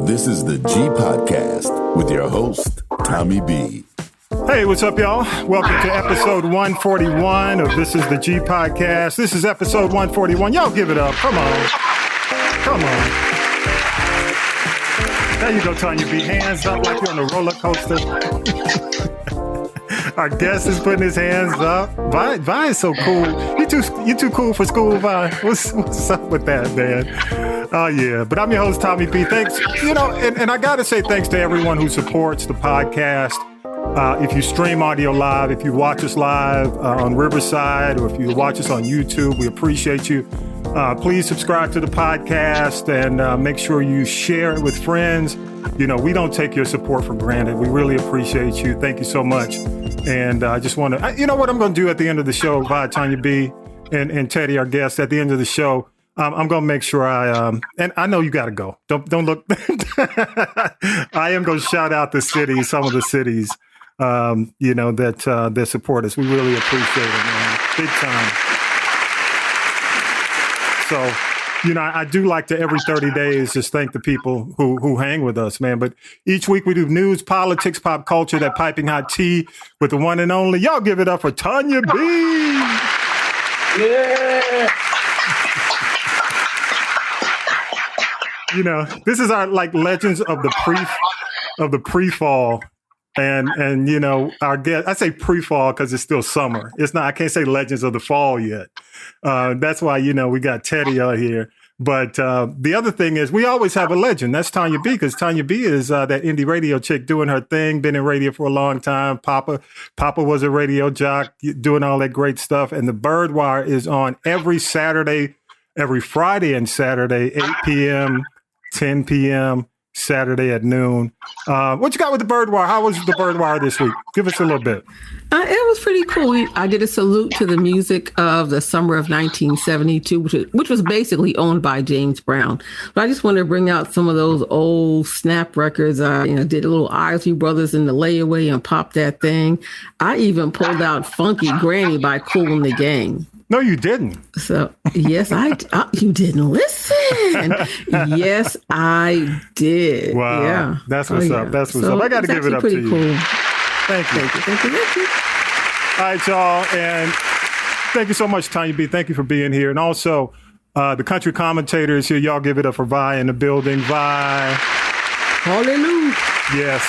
This is the G Podcast with your host, Tommy B. Hey, what's up, y'all? Welcome to episode 141 of This is the G Podcast. This is episode 141. Y'all give it up. Come on. Come on. There you go, Tonya B. Hands up like you're on a roller coaster. Our guest is putting his hands up. Vi is so cool. You too cool for school, Vi. What's up with that, man? Oh, yeah. But I'm your host, Tommy B. Thanks. And I got to say thanks to everyone who supports the podcast. If you stream audio live, if you watch us live on Riverside, or if you watch us on YouTube, we appreciate you. Please subscribe to the podcast and make sure you share it with friends. You know, we don't take your support for granted. We really appreciate you. Thank you so much. And I just want to, you know what I'm going to do at the end of the show, via Tonya B and Teddy, our guest, at the end of the show, I'm going to make sure and I know you got to go. Don't look. I am going to shout out the cities, some of the cities, that support us. We really appreciate it, man. Big time. So, I do like to every 30 days just thank the people who hang with us, man. But each week we do news, politics, pop culture, that piping hot tea with the one and only. Y'all give it up for Tonya B. Yeah. This is our legends of the pre-fall. And our guest, I say pre-fall because it's still summer. It's not, I can't say legends of the fall yet. That's why, we got Teddy out here. But the other thing is we always have a legend. That's Tonya B, because Tonya B is that indie radio chick doing her thing, been in radio for a long time. Papa was a radio jock, doing all that great stuff. And the Byrdwire is on every Friday and Saturday, 8 p.m., 10 p.m., Saturday at noon. What you got with the Byrdwire? How was the Byrdwire this week? Give us a little bit. It was pretty cool. I did a salute to the music of the summer of 1972, which was basically owned by James Brown. But I just wanted to bring out some of those old snap records. Did a little Isley Brothers in the layaway and popped that thing. I even pulled out Funky Granny by Kool and the Gang. No, you didn't. So, yes, you didn't listen. Yes, I did. Wow. Yeah. That's what's up. That's what's up. I got to give it up to you. Cool. Thank you. Thank you. All right, y'all. And thank you so much, Tonya B. Thank you for being here. And also, the country commentators here, y'all give it up for Vi in the building. Vi. Hallelujah. Yes.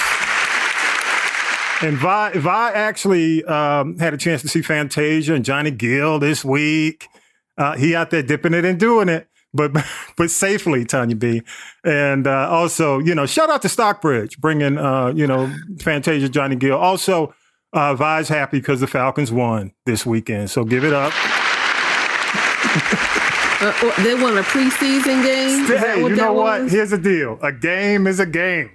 And Vi actually had a chance to see Fantasia and Johnny Gill this week. He out there dipping it and doing it, but safely, Tonya B. And also, shout out to Stockbridge, bringing, Fantasia, Johnny Gill. Also, Vi's happy because the Falcons won this weekend, so give it up. They won a preseason game? Hey, you know what? Here's the deal. A game is a game.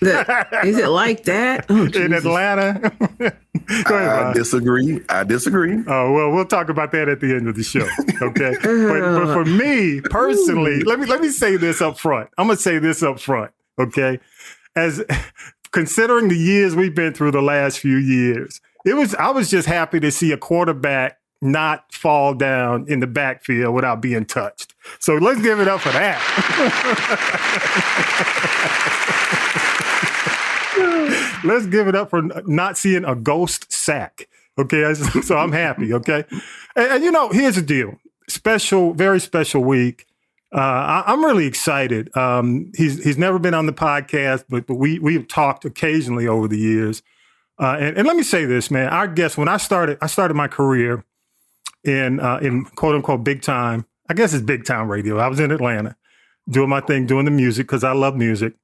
Is it like that? Oh, in Atlanta? Go ahead, I disagree. Oh, well, we'll talk about that at the end of the show. Okay. but for me personally, let me say this up front. I'm going to say this up front. Okay. As considering the years we've been through the last few years, I was just happy to see a quarterback not fall down in the backfield without being touched. So let's give it up for that. Let's give it up for not seeing a ghost sack. Okay, so I'm happy. Okay, and here's the deal: very special week. I'm really excited. He's never been on the podcast, but we've talked occasionally over the years. And let me say this, man. Our guest, when I started my career in quote unquote big time. I guess it's big time radio. I was in Atlanta doing my thing, doing the music because I love music.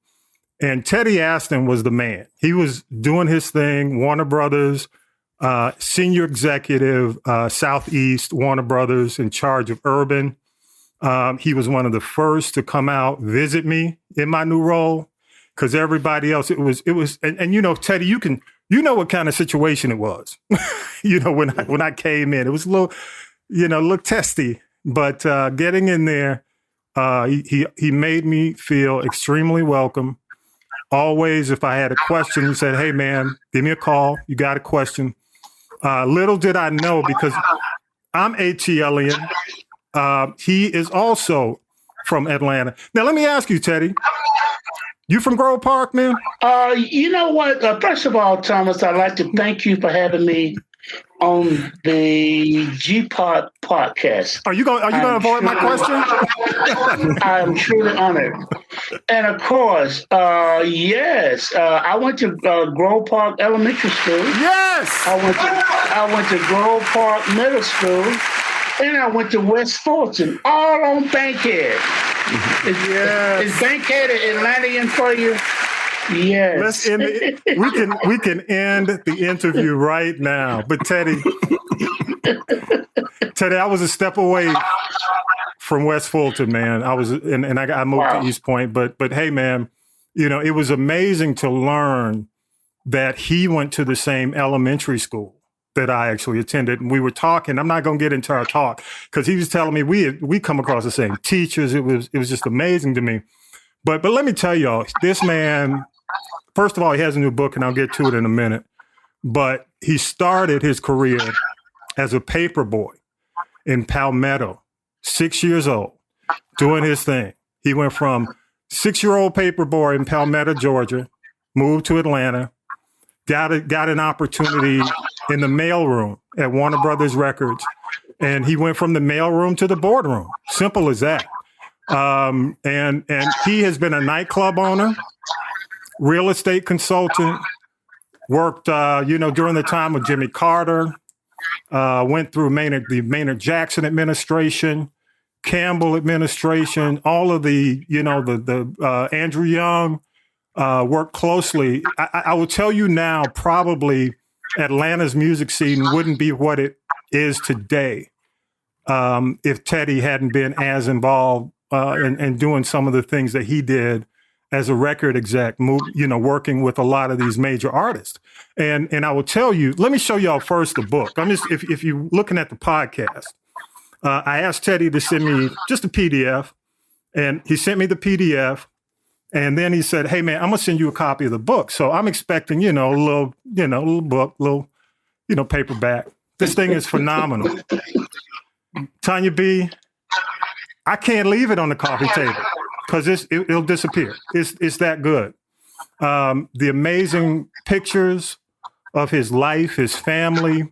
And Teddy Astin was the man. He was doing his thing, Warner Brothers, senior executive, Southeast Warner Brothers, in charge of Urban. He was one of the first to come out, visit me in my new role, because everybody else, it was, and Teddy, you know what kind of situation it was. When I came in, it was a little testy, but getting in there, he made me feel extremely welcome. Always, if I had a question, he said, "Hey, man, give me a call. You got a question." Little did I know, because I'm ATLian. He is also from Atlanta. Now, let me ask you, Teddy, You from Grove Park, man? You know what? First of all, Thomas, I'd like to thank you for having me on the G-Pod podcast. Are you going to avoid my question? I'm truly honored. And of course, yes, I went to Grove Park Elementary School. Yes. I went to Grove Park Middle School, and I went to West Fulton, all on Bankhead. Is Bankhead Atlantean for you? Yes. Let's end we can end the interview right now. But Teddy, I was a step away from West Fulton, man. I was, and I moved to East Point. But hey, man, it was amazing to learn that he went to the same elementary school that I actually attended. And we were talking. I'm not going to get into our talk because he was telling me we come across the same teachers. It was just amazing to me. But let me tell y'all, this man, first of all, he has a new book, and I'll get to it in a minute. But he started his career as a paper boy in Palmetto, 6 years old, doing his thing. He went from 6-year-old paper boy in Palmetto, Georgia, moved to Atlanta, got an opportunity in the mailroom at Warner Brothers Records, and he went from the mailroom to the boardroom. Simple as that. And he has been a nightclub owner, real estate consultant, worked, during the time of Jimmy Carter, went through the Maynard Jackson administration, Campbell administration, all of the Andrew Young, worked closely. I will tell you now, probably Atlanta's music scene wouldn't be what it is today if Teddy hadn't been as involved and doing some of the things that he did as a record exec, working with a lot of these major artists. And I will tell you, let me show y'all first the book. If you're looking at the podcast, I asked Teddy to send me just a PDF, and he sent me the PDF. And then he said, "Hey man, I'm gonna send you a copy of the book." So I'm expecting, a little book, paperback. This thing is phenomenal. Tonya B, I can't leave it on the coffee table because it'll disappear. It's that good. The amazing pictures of his life, his family.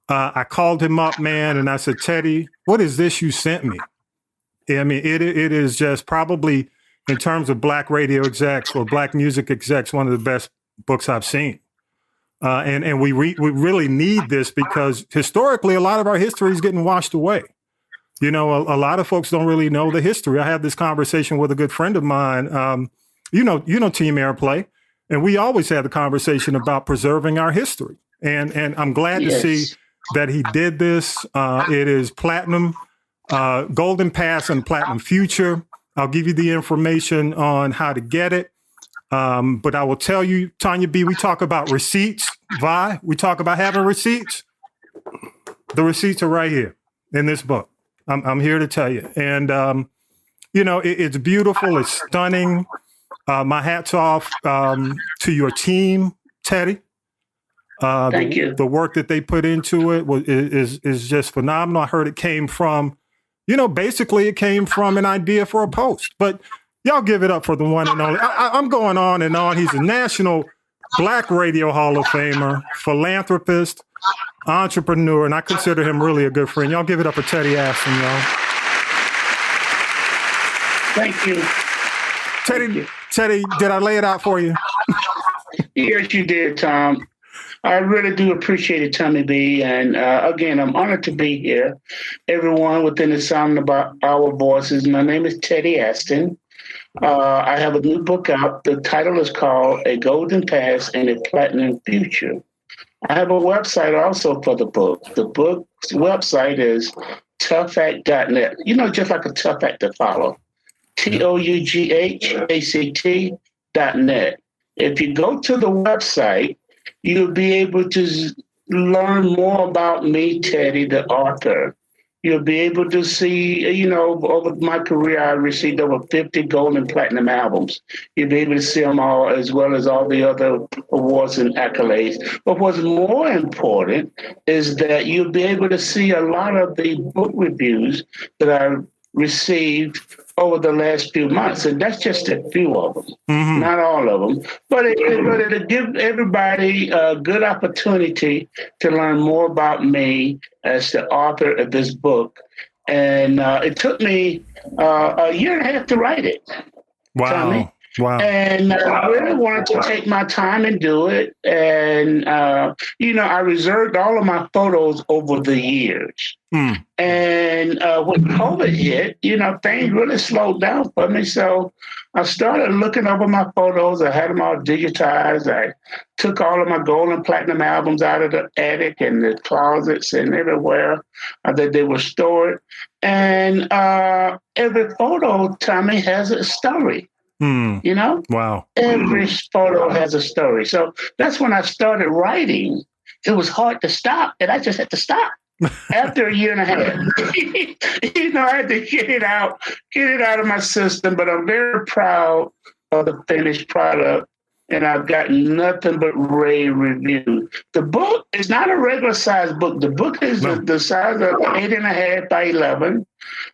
I called him up, man, and I said, "Teddy, what is this you sent me?" I mean, it is just probably, in terms of Black radio execs or Black music execs, one of the best books I've seen. And we really need this because historically, a lot of our history is getting washed away. A lot of folks don't really know the history. I had this conversation with a good friend of mine, Team Airplay, and we always had the conversation about preserving our history. And I'm glad to see that he did this. It is platinum, Golden Pass and Platinum Future. I'll give you the information on how to get it. But I will tell you, Tonya B, we talk about receipts. We talk about having receipts. The receipts are right here in this book. I'm here to tell you. And, it's beautiful. It's stunning. My hat's off to your team, Teddy. Thank you. The work that they put into it is just phenomenal. I heard it came from, basically it came from an idea for a post. But y'all give it up for the one and only. I'm going on and on. He's a National Black Radio Hall of Famer, philanthropist, entrepreneur, and I consider him really a good friend. Y'all give it up for Teddy Astin, y'all. Thank you. Teddy, did I lay it out for you? Yes, you did, Tom. I really do appreciate it, Tommy B. And again, I'm honored to be here. Everyone within the sound of our voices. My name is Teddy Astin. I have a new book out. The title is called A Golden Past and a Platinum Future. I have a website also for the book. The book's website is toughact.net. Just like a tough act to follow. TOUGHACT.net. If you go to the website, you'll be able to learn more about me, Teddy, the author. You'll be able to see, over my career, I received over 50 gold and platinum albums. You'll be able to see them all, as well as all the other awards and accolades. But what's more important is that you'll be able to see a lot of the book reviews that I received over the last few months, and that's just a few of them, not all of them. But it'll give everybody a good opportunity to learn more about me as the author of this book. And it took me a year and a half to write it. Wow. Tommy. Wow. And I really wanted to take my time and do it. And, I reserved all of my photos over the years. And when COVID hit, things really slowed down for me. So I started looking over my photos. I had them all digitized. I took all of my gold and platinum albums out of the attic and the closets and everywhere that they were stored. And every photo, Tommy, has a story. Wow. Every photo has a story. So that's when I started writing. It was hard to stop, and I just had to stop after a year and a half. I had to get it out of my system. But I'm very proud of the finished product, and I've gotten nothing but rave reviews. The book is not a regular size book. The book is the size of 8.5 by 11.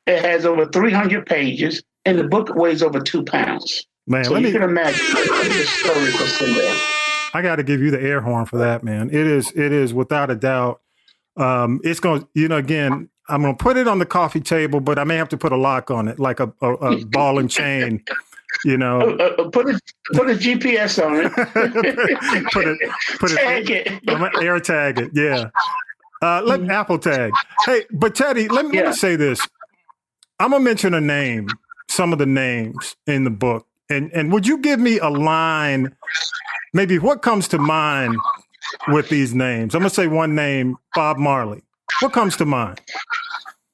It has over 300 pages. And the book weighs over 2 pounds. Man, so you can imagine the story that's in there. I got to give you the air horn for that, man. It is without a doubt. It's going to, again, I'm going to put it on the coffee table, but I may have to put a lock on it, like a ball and chain, Put a GPS on it. put tag it. I'm gonna air tag it. Yeah. Let Apple tag. Hey, but Teddy, let me say this. I'm going to mention some of the names in the book. And would you give me a line, maybe what comes to mind with these names? I'm going to say one name, Bob Marley. What comes to mind?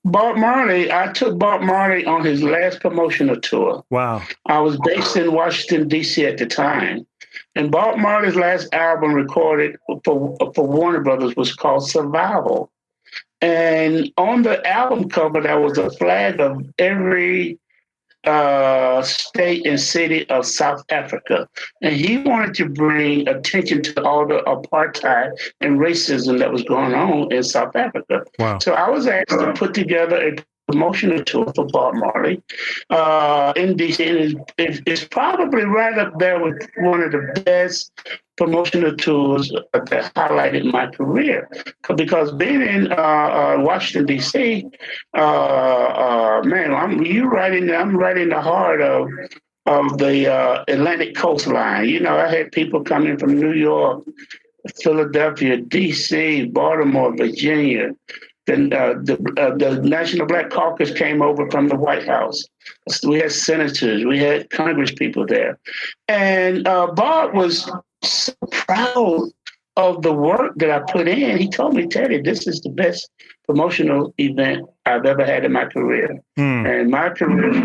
Bob Marley, I took Bob Marley on his last promotional tour. Wow. I was based in Washington, D.C. at the time. And Bob Marley's last album recorded for Warner Brothers was called Survival. And on the album cover, there was a flag of every state and city of South Africa. And he wanted to bring attention to all the apartheid and racism that was going on in South Africa. Wow. So I was asked to put together a promotional tour for Bob Marley in DC. And it's probably right up there with one of the best promotional tours that highlighted my career. Because being in Washington, D.C., man, I'm right in the heart of the Atlantic coastline. I had people coming from New York, Philadelphia, D.C., Baltimore, Virginia. Then the National Black Caucus came over from the White House. We had senators, we had Congress people there. And Bob was so proud of the work that I put in. He told me, Teddy, this is the best promotional event I've ever had in my career. And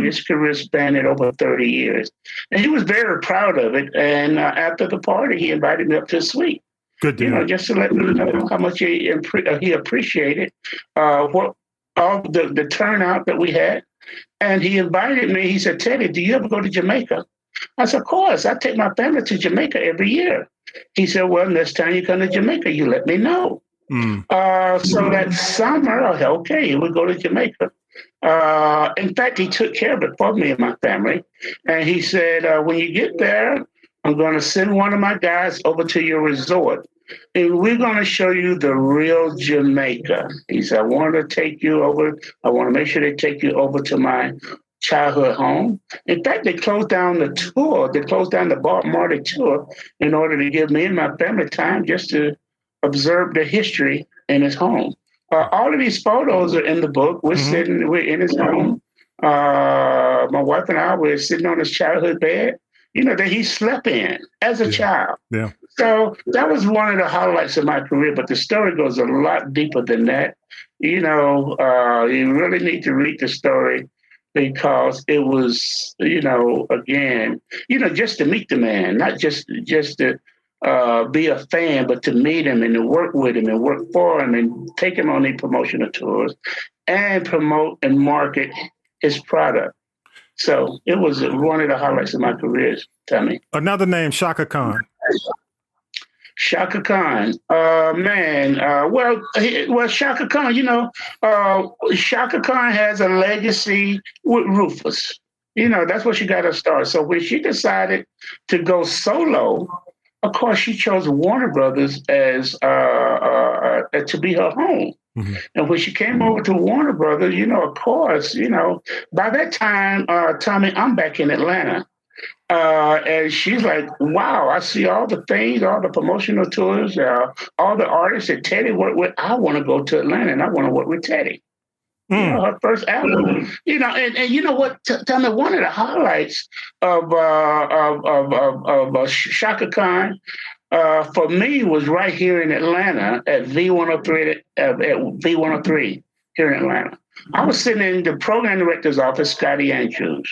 his career spanned over 30 years. And he was very proud of it. And after the party, he invited me up to a suite. Good deal. Just to let me know how much he appreciated all the turnout that we had. And he invited me. He said, Teddy, do you ever go to Jamaica? I said, of course. I take my family to Jamaica every year. He said, well, next time you come to Jamaica, you let me know. So that summer, okay, we go to Jamaica. In fact, he took care of it for me and my family. And he said, when you get there, I'm going to send one of my guys over to your resort, and we're going to show you the real Jamaica. He said, I want to take you over. I want to make sure they take you over to my childhood home. In fact, they closed down the tour. They closed down the Bob Marley tour in order to give me and my family time just to observe the history in his home. All of these photos are in the book. We're in his home. My wife and I were sitting on his childhood bed, that he slept in as a child. Yeah. So that was one of the highlights of my career, but the story goes a lot deeper than that. You really need to read the story because it was, again, just to meet the man, not just to be a fan, but to meet him and to work with him and work for him and take him on these promotional tours and promote and market his product. So it was one of the highlights of my career, Tommy. Another name, Shaka Khan. Shaka Khan, well, Shaka Khan, Shaka Khan has a legacy with Rufus. That's where she got her start. So when she decided to go solo, of course, she chose Warner Brothers as to be her home. Mm-hmm. And when she came over to Warner Brothers, of course, by that time, Tommy, I'm back in Atlanta. And she's like, wow, I see all the things, all the promotional tours, all the artists that Teddy worked with. I want to go to Atlanta and I want to work with Teddy. Her first album, and you know what? Tell me, one of the highlights of Shaka Khan for me was right here in Atlanta at V103 at V103 here in Atlanta. I was sitting in the program director's office, Scotty Andrews.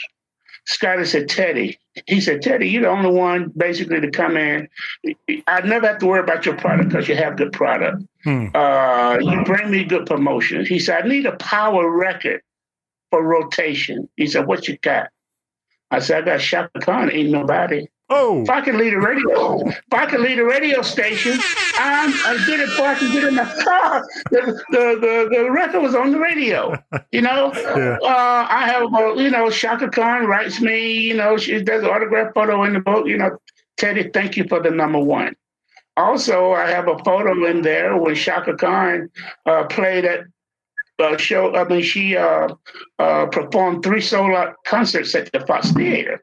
Scotty said, Teddy, you're the only one basically to come in. I never have to worry about your product because you have good product. You bring me good promotions. He said, I need a power record for rotation. He said, what you got? I said, I got Shaka Khan, Ain't Nobody. Oh, if I could lead a radio station, I did it before I could get in the car. The record was on the radio. Yeah. I have Shaka Khan writes me. She does an autograph photo in the book. Teddy, thank you for the number one. Also, I have a photo in there when Shaka Khan played at show. I mean, she performed 3 sold-out concerts at the Foxx Theater.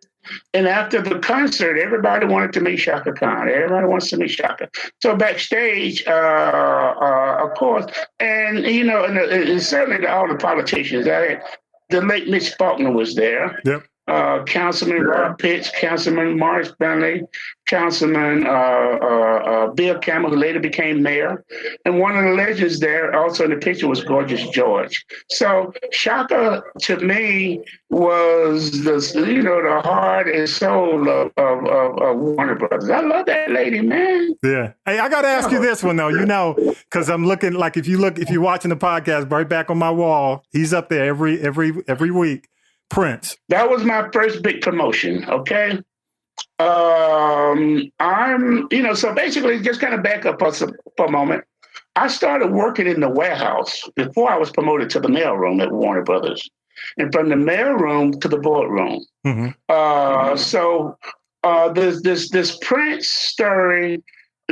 And after the concert, everybody wanted to meet Shaka Khan. Everybody wants to meet Shaka. So backstage, of course, and and certainly all the politicians. The late Mitch Faulkner was there. Yep. Councilman Rob Pitts, Councilman Morris Bentley, Councilman Bill Campbell, who later became mayor. And one of the legends there also in the picture was Gorgeous George. So Shaka, to me, was the heart and soul of Warner Brothers. I love that lady, man. Yeah. Hey, I got to ask you this one, though, because I'm looking, like, if you're watching the podcast right back on my wall, he's up there every week. Prince. That was my first big promotion. Okay. So basically just kind of back up for a moment. I started working in the warehouse before I was promoted to the mailroom at Warner Brothers, and from the mailroom to the boardroom. Mm-hmm. So this Prince story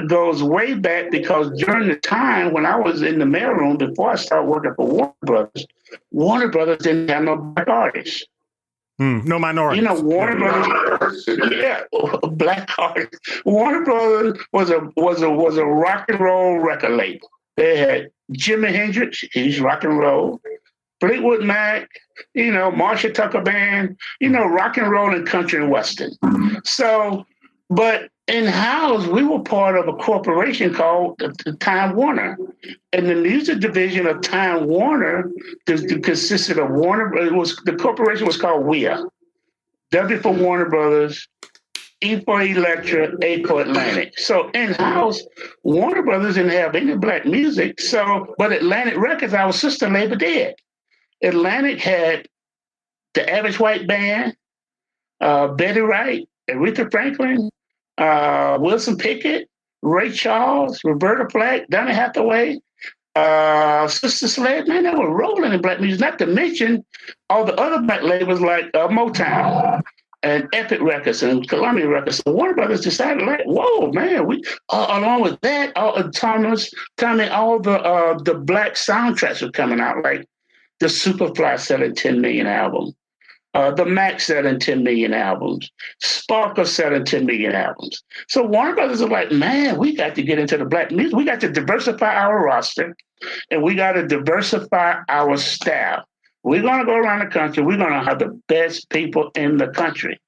goes way back because during the time when I was in the mailroom before I started working for Warner Brothers didn't have no black artists. No minorities. Warner Brothers, black artists. Warner Brothers was a rock and roll record label. They had Jimi Hendrix, he's rock and roll. Fleetwood Mac, Marshall Tucker Band, rock and roll and country and western. So, but in-house, we were part of a corporation called Time Warner. And the music division of Time Warner consisted of the corporation was called WEA. W for Warner Brothers, E for Elektra, A for Atlantic. So in-house, Warner Brothers didn't have any black music. But Atlantic Records, our sister label, did. Atlantic had the Average White Band, Betty Wright, Aretha Franklin, Wilson Pickett, Ray Charles, Roberta Flack, Donny Hathaway, Sister Sledge. Man, they were rolling in black music, not to mention all the other black labels like Motown and Epic Records and Columbia Records. So Warner Brothers decided, like, whoa, man, we along with that, Tommy, all the black soundtracks were coming out, like the Superfly selling 10 million albums. The Mac selling 10 million albums. Sparkle selling 10 million albums. So Warner Brothers are like, man, we got to get into the black music. We got to diversify our roster, and we got to diversify our staff. We're going to go around the country. We're going to have the best people in the country.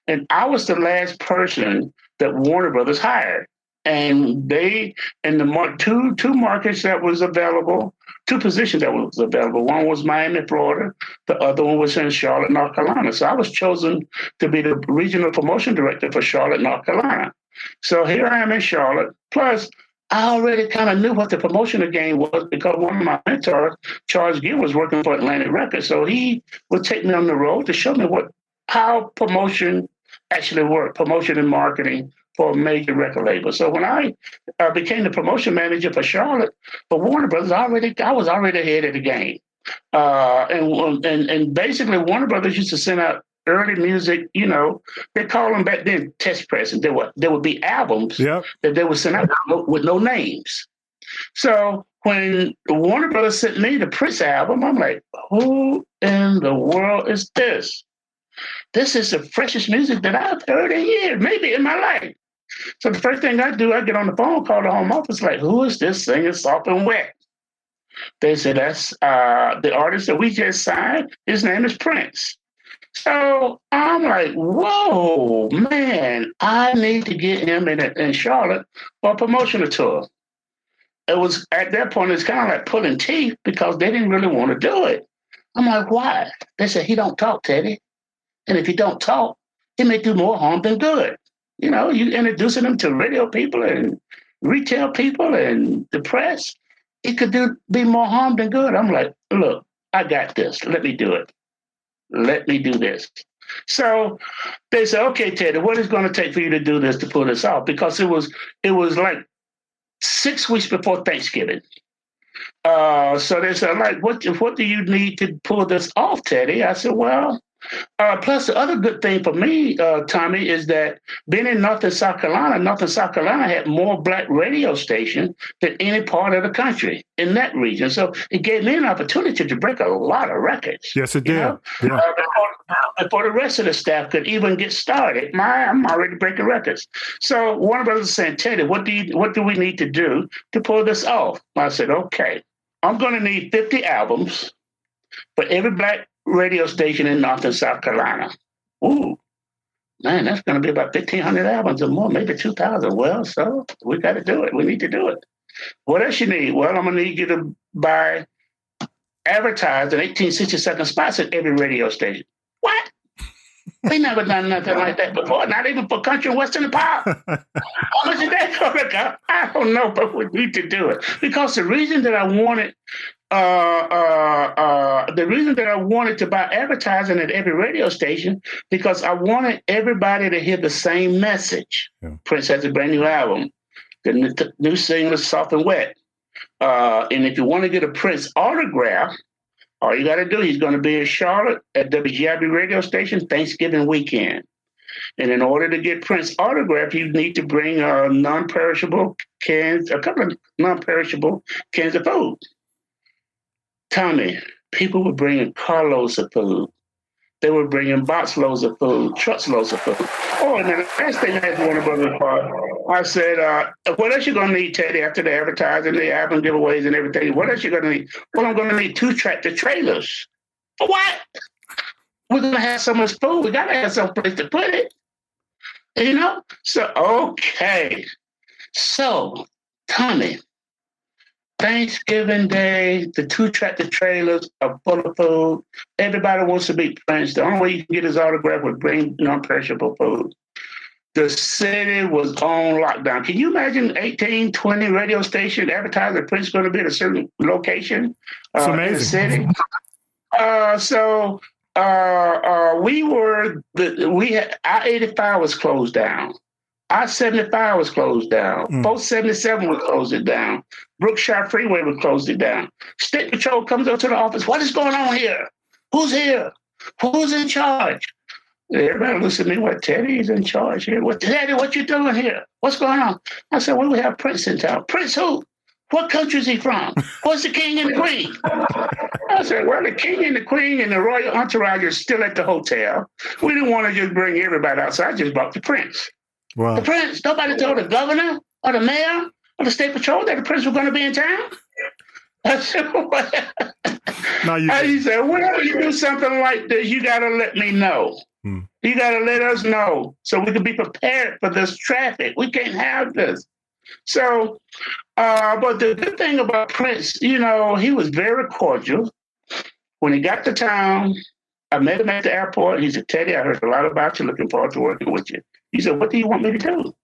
And I was the last person that Warner Brothers hired. And they, in the two markets that was available, 2 positions that was available. One was Miami, Florida. The other one was in Charlotte, North Carolina. So I was chosen to be the regional promotion director for Charlotte, North Carolina. So here I am in Charlotte. Plus, I already kind of knew what the promotional game was because one of my mentors, Charles Gill, was working for Atlantic Records. So he would take me on the road to show me how promotion actually worked, promotion and marketing for a major record label. So when I became the promotion manager for Charlotte, for Warner Brothers, I was already ahead of the game. And basically Warner Brothers used to send out early music, they call them back then test presses. There would be albums that they would send out with no names. So when Warner Brothers sent me the Prince album, I'm like, who in the world is this? This is the freshest music that I've heard in years, maybe in my life. So the first thing I do, I get on the phone, call the home office, like, who is this singing Soft and Wet? They said, that's the artist that we just signed. His name is Prince. So I'm like, whoa, man, I need to get him in Charlotte for a promotional tour. It was at that point, it's kind of like pulling teeth because they didn't really want to do it. I'm like, why? They said, he don't talk, Teddy. And if he don't talk, he may do more harm than good. You introducing him to radio people and retail people and the press, it could be more harm than good. I'm like, look, I got this. Let me do it. Let me do this. So they said, okay, Teddy, what is it going to take for you to do this, to pull this off? Because it was like 6 weeks before Thanksgiving. So they said, like, what do you need to pull this off, Teddy? I said, well, plus the other good thing for me, Tommy, is that being in North and South Carolina had more black radio stations than any part of the country in that region. So it gave me an opportunity to break a lot of records. Yes, it did. Yeah. Before the rest of the staff could even get started, I'm already breaking records. So Warner Brothers saying, Teddy, what do we need to do to pull this off? I said, okay, I'm going to need 50 albums for every black radio station in North and South Carolina. Ooh, man, that's going to be about 1,500 albums or more, maybe 2,000. Well, so we got to do it. We need to do it. What else you need? Well, I'm going to need you to advertise in 1860-second spots at every radio station. What? We never done nothing like that before, not even for country and western pop. How much is that going to go? I don't know, but we need to do it. Because the reason that I wanted to buy advertising at every radio station, because I wanted everybody to hear the same message. Yeah. Prince has a brand new album. The new single is Soft and Wet. And if you want to get a Prince autograph, all you got to do, he's going to be in Charlotte at WGIB radio station Thanksgiving weekend. And in order to get Prince autograph, you need to bring a couple of non-perishable cans of food. Tommy, people were bringing carloads of food. They were bringing box loads of food, trucks loads of food. Oh, and then the last thing I had to Warner Brothers for, I said, what else you going to need, Teddy, after the advertising, the album giveaways and everything? What else you going to need? Well, I'm going to need 2 tractor trailers. For what? We're going to have so much food. We got to have some place to put it. So, okay. So, Tommy, Thanksgiving Day, the 2 tractor trailers are full of food. Everybody wants to meet Prince. The only way you can get his autograph was bring non-perishable food. The city was on lockdown. Can you imagine 18, 20 radio stations advertising Prince going to be at a certain location in the city? I-85 was closed down. I-75 was closed down. 477 was closed it down. Brookshire Freeway was closed it down. State Patrol comes up to the office. What is going on here? Who's here? Who's in charge? Everybody looks at me, what, Teddy's in charge here? What, Teddy, what you doing here? What's going on? I said, well, we have Prince in town. Prince who? What country is he from? What's the king and the queen? I said, well, the king and the queen and the royal entourage are still at the hotel. We didn't want to just bring everybody out, so I just brought the Prince. Wow. The Prince, nobody told the governor or the mayor or the state patrol that the Prince was going to be in town? I said, what? He said, whenever you do something like this, you got to let me know. You got to let us know so we can be prepared for this traffic. We can't have this. So, but the good thing about Prince, he was very cordial. When he got to town, I met him at the airport. He said, Teddy, I heard a lot about you. Looking forward to working with you. He said, what do you want me to do?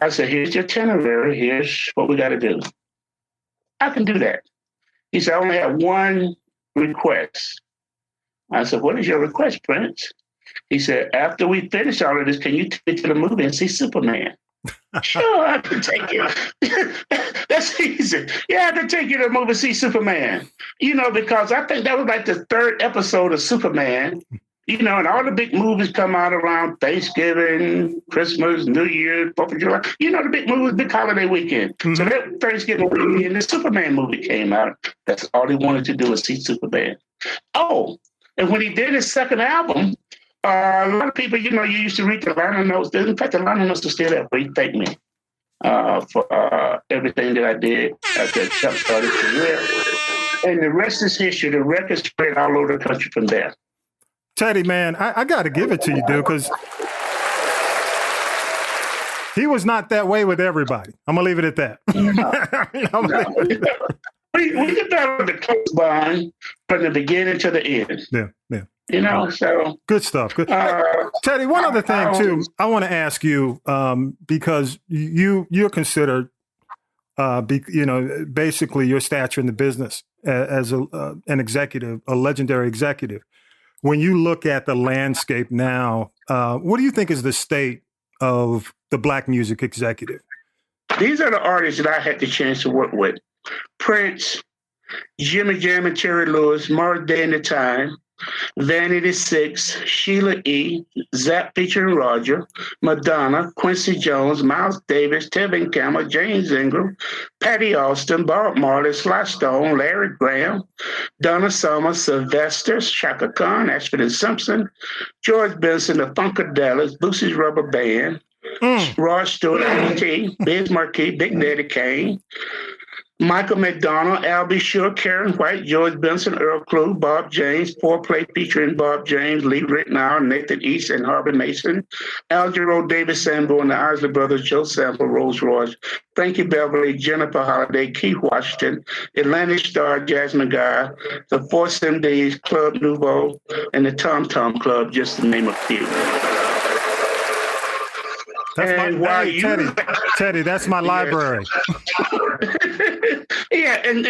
I said, here's your itinerary. Here's what we got to do. I can do that. He said, I only have one request. I said, what is your request, Prince? He said, after we finish all of this, can you take me to the movie and see Superman? Sure, I can take you. That's easy. Yeah, I can take you to the movie and see Superman. Because I think that was like the third episode of Superman. And all the big movies come out around Thanksgiving, Christmas, New Year, 4th of July. The big movies, big holiday weekend. Mm-hmm. So that Thanksgiving weekend, the Superman movie came out. That's all he wanted to do was see Superman. Oh, and when he did his second album, a lot of people, you used to read the liner notes. In fact, the liner notes are still there, but he thanked me for everything that I did at that jump-started career. And the rest is history. The record spread all over the country from there. Teddy, man, I got to give it to you, dude, because he was not that way with everybody. I'm going to leave it at that. We developed the close bond from the beginning to the end. Yeah. So. Good stuff. Good. Teddy, one other thing, too, I want to ask you, because you're considered, basically your stature in the business as an executive, a legendary executive. When you look at the landscape now, what do you think is the state of the Black music executive? These are the artists that I had the chance to work with. Prince, Jimmy Jam and Terry Lewis, Morris Day and the Time, Vanity Six, Sheila E., Zapp featuring Roger, Madonna, Quincy Jones, Miles Davis, Tevin Campbell, James Ingram, Patti Austin, Bob Marley, Sly Stone, Larry Graham, Donna Summer, Sylvester, Shaka Khan, Ashford and Simpson, George Benson, the Funkadelics, Boosie's Rubber Band, Rod Stewart, A.T., Biz Marquis, Big Daddy Kane, Michael McDonald, Albie Shore, Karen White, George Benson, Earl Klugh, Bob James, Foreplay featuring Bob James, Lee Ritenour, Nathan East, and Harvey Mason, Algernon Davis Sanborn, the Isley Brothers, Joe Sample, Rose Royce, Frankie Beverly, Jennifer Holliday, Keith Washington, Atlantic Star, Jasmine Guy, the Force MDs, Club Nouveau, and the Tom Tom Club, just to name a few. Teddy, that's my library. Yeah, and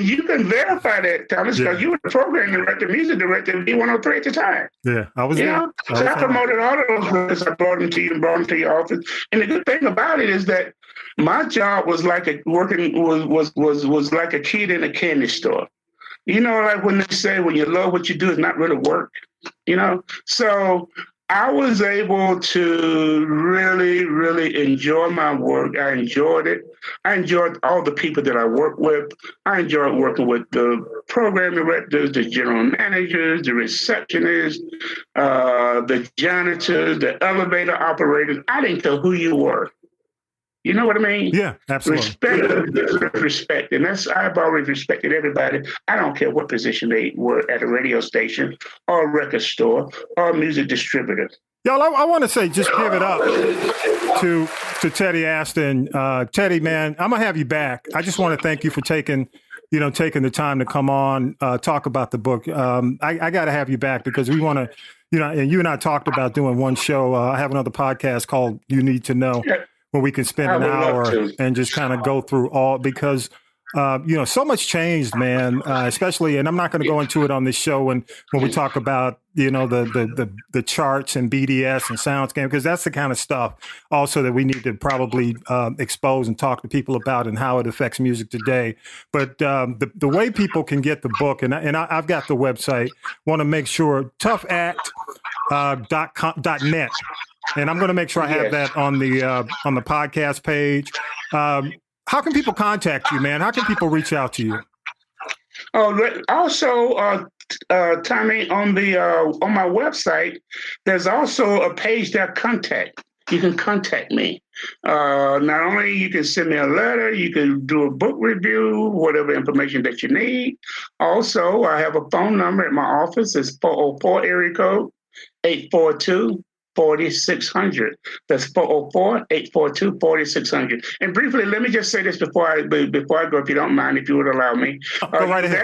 you can verify that, Thomas, because you were the program director, music director at B103 at the time. Yeah, I was there. I promoted all of those records. I brought them to you and brought them to your office. And the good thing about it is that my job was like was like a kid in a candy store. Like when they say when you love what you do, it's not really work. So I was able to really, really enjoy my work. I enjoyed it. I enjoyed all the people that I worked with. I enjoyed working with the program directors, the general managers, the receptionists, the janitors, the elevator operators. I didn't care who you were. You know what I mean? Yeah, absolutely. Respect. And I've always respected everybody. I don't care what position they were at a radio station or a record store or a music distributor. Y'all, I want to say, just give it up to Teddy Astin. Teddy, man, I'm going to have you back. I just want to thank you for taking the time to come on, talk about the book. I got to have you back because we want to, and you and I talked about doing one show. I have another podcast called You Need to Know. Where we can spend an hour and just kind of go through all, because, so much changed, man, especially, and I'm not going to go into it on this show when we talk about, the charts and BDS and SoundScan, because that's the kind of stuff also that we need to probably expose and talk to people about and how it affects music today. But the way people can get the book, and I've got the website, want to make sure, toughAct.net. And I'm going to make sure I have that on the podcast page. How can people contact you, man? How can people reach out to you? Also, Tommy, on my website, there's also a page that you can contact me. Not only you can send me a letter, you can do a book review, whatever information that you need. Also, I have a phone number at my office. It's 404 area code 842-4600. That's 404-842-4600. And briefly, let me just say this before I go, if you don't mind, if you would allow me. Go right ahead. He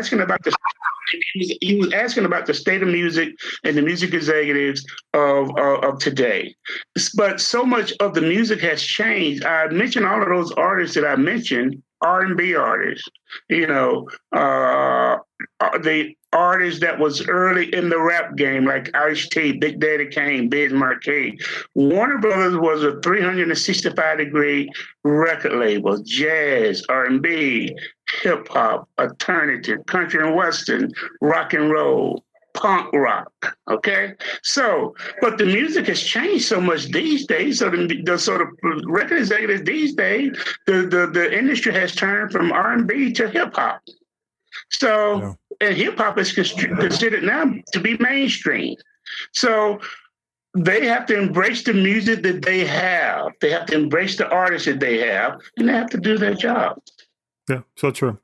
was asking about the state of music and the music executives of today. But so much of the music has changed. I mentioned all of those artists that I mentioned, R&B artists, the artists that was early in the rap game, like Ice-T, Big Daddy Kane, Biz Markie. Warner Brothers was a 365-degree record label: jazz, R&B, hip-hop, alternative, country and western, rock and roll, punk rock. Okay, so but the music has changed so much these days. So the record executives these days, the industry has turned from R&B to hip hop. So and hip hop is considered now to be mainstream. So they have to embrace the music that they have. They have to embrace the artists that they have, and they have to do their job. Yeah, so true.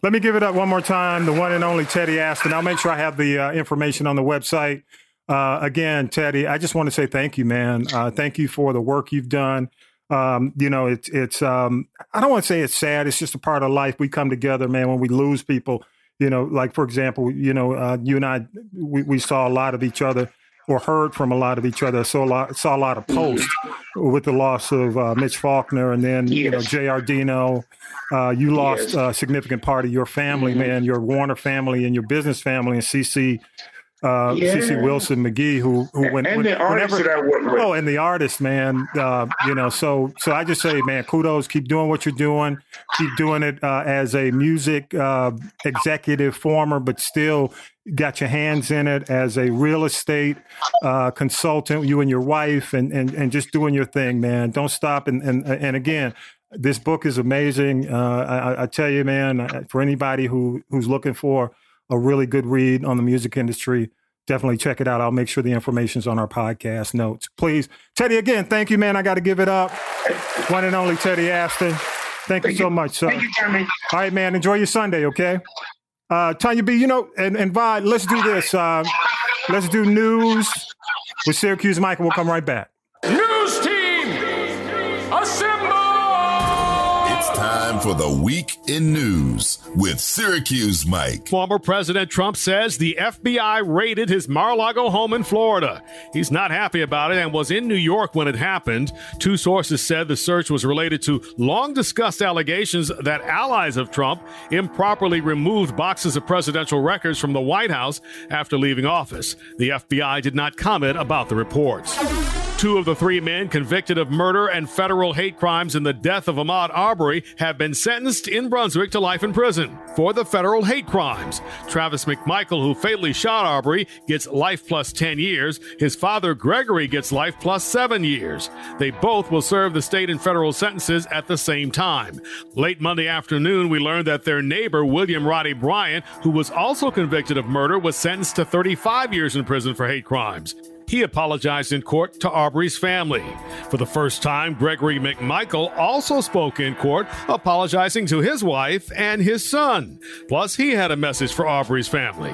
Let me give it up one more time. The one and only Teddy Astin. I'll make sure I have the information on the website. Again, Teddy, I just want to say thank you, man. Thank you for the work you've done. It's I don't want to say it's sad. It's just a part of life. We come together, man, when we lose people, like, for example, you and I, we saw a lot of each other or heard from a lot of each other. Saw a lot of posts with the loss of Mitch Faulkner, and then, J.R. Dino. You lost a significant part of your family, man, your Warner family and your business family, and CC Wilson McGee, who the artist that I work with. Oh, and the artist, man. So I just say, man, kudos. Keep doing what you're doing. Keep doing it as a music executive, former, but still got your hands in it as a real estate consultant. You and your wife, and just doing your thing, man. Don't stop. And again, this book is amazing. I tell you, man, for anybody who's looking for a really good read on the music industry, definitely check it out. I'll make sure the information's on our podcast notes. Please. Teddy, again, thank you, man. I got to give it up. One and only Teddy Astin. Thank you so much, sir. Thank you, Tommy. All right, man. Enjoy your Sunday, okay? Tonya B, and Vi, let's do this. Let's do news with Syracuse Mike, and we'll come right back. News team, assemble! Time for the Week in News with Syracuse Mike. Former President Trump says the FBI raided his Mar-a-Lago home in Florida. He's not happy about it and was in New York when it happened. Two sources said the search was related to long-discussed allegations that allies of Trump improperly removed boxes of presidential records from the White House after leaving office. The FBI did not comment about the reports. Two of the three men convicted of murder and federal hate crimes in the death of Ahmaud Arbery have been sentenced in Brunswick to life in prison for the federal hate crimes. Travis McMichael, who fatally shot Arbery, gets life plus 10 years. His father, Gregory, gets life plus 7 years. They both will serve the state and federal sentences at the same time. Late Monday afternoon, we learned that their neighbor, William Roddy Bryant, who was also convicted of murder, was sentenced to 35 years in prison for hate crimes. He apologized in court to Arbery's family. For the first time, Gregory McMichael also spoke in court, apologizing to his wife and his son. Plus, he had a message for Arbery's family.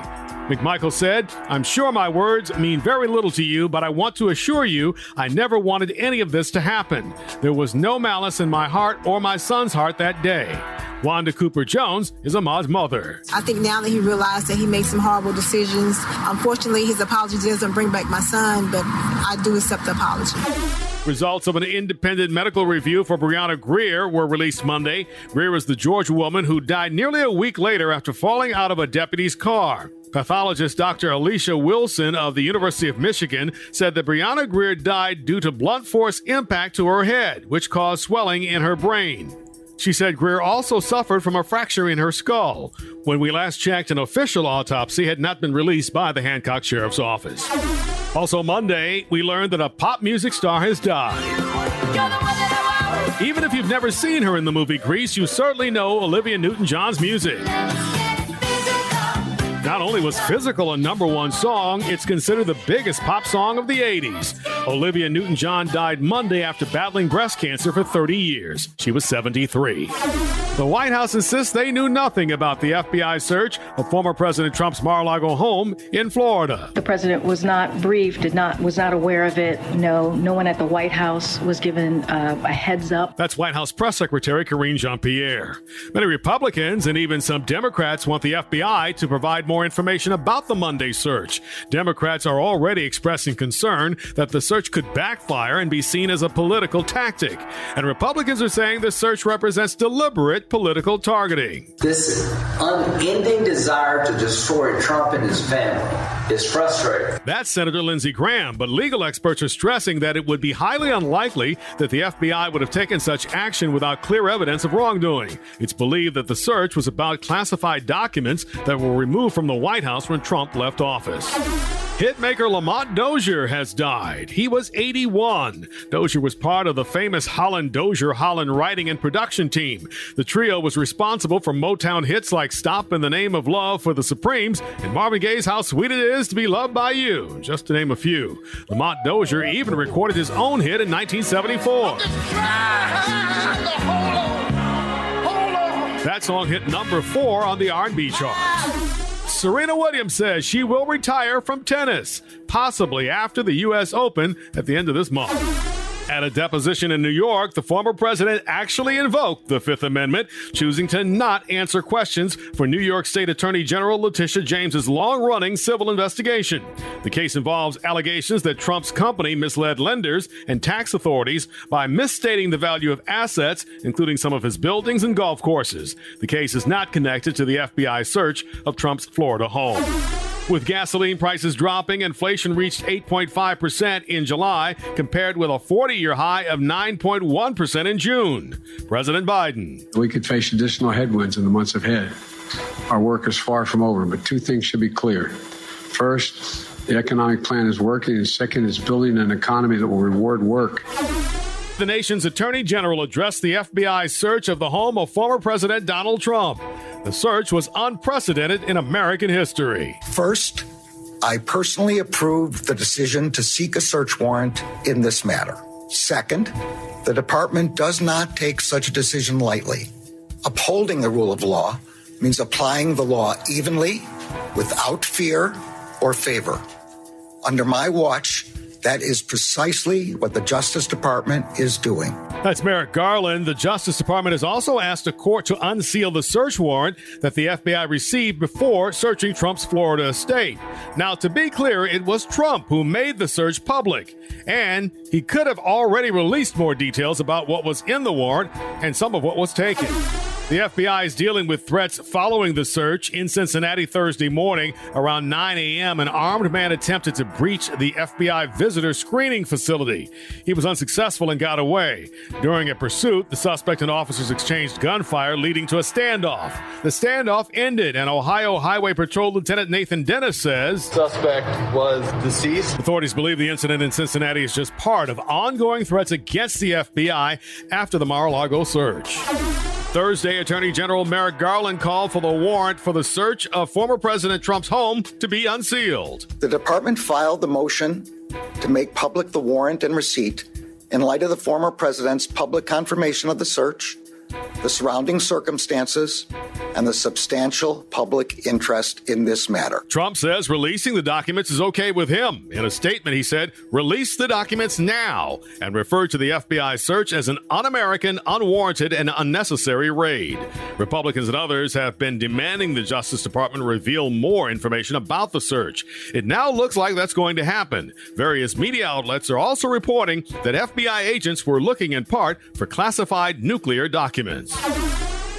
McMichael said, "I'm sure my words mean very little to you, but I want to assure you I never wanted any of this to happen. There was no malice in my heart or my son's heart that day." Wanda Cooper-Jones is Ahmaud's mother. I think now that he realized that he made some horrible decisions, unfortunately, his apology doesn't bring back my son, but I do accept the apology. Results of an independent medical review for Brianna Greer were released Monday. Greer is the Georgia woman who died nearly a week later after falling out of a deputy's car. Pathologist Dr. Alicia Wilson of the University of Michigan said that Brianna Greer died due to blunt force impact to her head, which caused swelling in her brain. She said Greer also suffered from a fracture in her skull. When we last checked, an official autopsy had not been released by the Hancock Sheriff's Office. Also Monday, we learned that a pop music star has died. Even if you've never seen her in the movie Grease, you certainly know Olivia Newton-John's music. Not only was Physical a #1 song, it's considered the biggest pop song of the 80s. Olivia Newton-John died Monday after battling breast cancer for 30 years. She was 73. The White House insists they knew nothing about the FBI search of former President Trump's Mar-a-Lago home in Florida. The president was not briefed, was not aware of it. No one at the White House was given a heads up. That's White House Press Secretary Karine Jean-Pierre. Many Republicans and even some Democrats want the FBI to provide more information about the Monday search. Democrats are already expressing concern that the search could backfire and be seen as a political tactic. And Republicans are saying the search represents deliberate political targeting. This unending desire to destroy Trump and his family is frustrating. That's Senator Lindsey Graham, but legal experts are stressing that it would be highly unlikely that the FBI would have taken such action without clear evidence of wrongdoing. It's believed that the search was about classified documents that were removed from the White House when Trump left office. Hitmaker Lamont Dozier has died. He was 81. Dozier was part of the famous Dozier writing and production team. The trio was responsible for Motown hits like Stop in the Name of Love for the Supremes and Marvin Gaye's How Sweet It Is to Be Loved by You, just to name a few. Lamont Dozier even recorded his own hit in 1974. That song hit number 4 on the R&B charts. Serena Williams says she will retire from tennis, possibly after the U.S. Open at the end of this month. At a deposition in New York, the former president actually invoked the Fifth Amendment, choosing to not answer questions for New York State Attorney General Letitia James's long-running civil investigation. The case involves allegations that Trump's company misled lenders and tax authorities by misstating the value of assets, including some of his buildings and golf courses. The case is not connected to the FBI search of Trump's Florida home. With gasoline prices dropping, inflation reached 8.5% in July, compared with a 40-year high of 9.1% in June. President Biden. We could face additional headwinds in the months ahead. Our work is far from over, but 2 things should be clear. First, the economic plan is working, and second is building an economy that will reward work. The nation's attorney general addressed the FBI's search of the home of former President Donald Trump. The search was unprecedented in American history. First, I personally approved the decision to seek a search warrant in this matter. Second, the department does not take such a decision lightly. Upholding the rule of law means applying the law evenly, without fear or favor. Under my watch, that is precisely what the Justice Department is doing. That's Merrick Garland. The Justice Department has also asked a court to unseal the search warrant that the FBI received before searching Trump's Florida estate. Now, to be clear, it was Trump who made the search public, and he could have already released more details about what was in the warrant and some of what was taken. The FBI is dealing with threats following the search. In Cincinnati Thursday morning, around 9 a.m., an armed man attempted to breach the FBI visitor screening facility. He was unsuccessful and got away. During a pursuit, the suspect and officers exchanged gunfire, leading to a standoff. The standoff ended, and Ohio Highway Patrol Lieutenant Nathan Dennis says, "Suspect was deceased." Authorities believe the incident in Cincinnati is just part of ongoing threats against the FBI after the Mar-a-Lago search. Thursday, Attorney General Merrick Garland called for the warrant for the search of former President Trump's home to be unsealed. The department filed the motion to make public the warrant and receipt in light of the former president's public confirmation of the search, the surrounding circumstances, and the substantial public interest in this matter. Trump says releasing the documents is okay with him. In a statement, he said, "Release the documents now," and referred to the FBI search as an un-American, unwarranted, and unnecessary raid. Republicans and others have been demanding the Justice Department reveal more information about the search. It now looks like that's going to happen. Various media outlets are also reporting that FBI agents were looking in part for classified nuclear documents.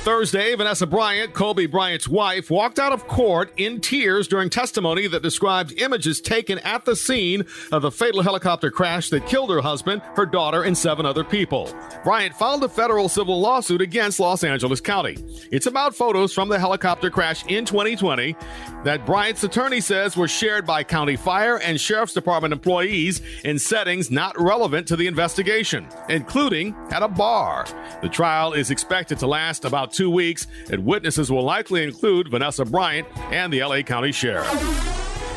Thursday, Vanessa Bryant, Kobe Bryant's wife, walked out of court in tears during testimony that described images taken at the scene of the fatal helicopter crash that killed her husband, her daughter, and 7 other people. Bryant filed a federal civil lawsuit against Los Angeles County. It's about photos from the helicopter crash in 2020 that Bryant's attorney says were shared by county fire and sheriff's department employees in settings not relevant to the investigation, including at a bar. The trial is expected to last about 2 weeks, and witnesses will likely include Vanessa Bryant and the LA County Sheriff.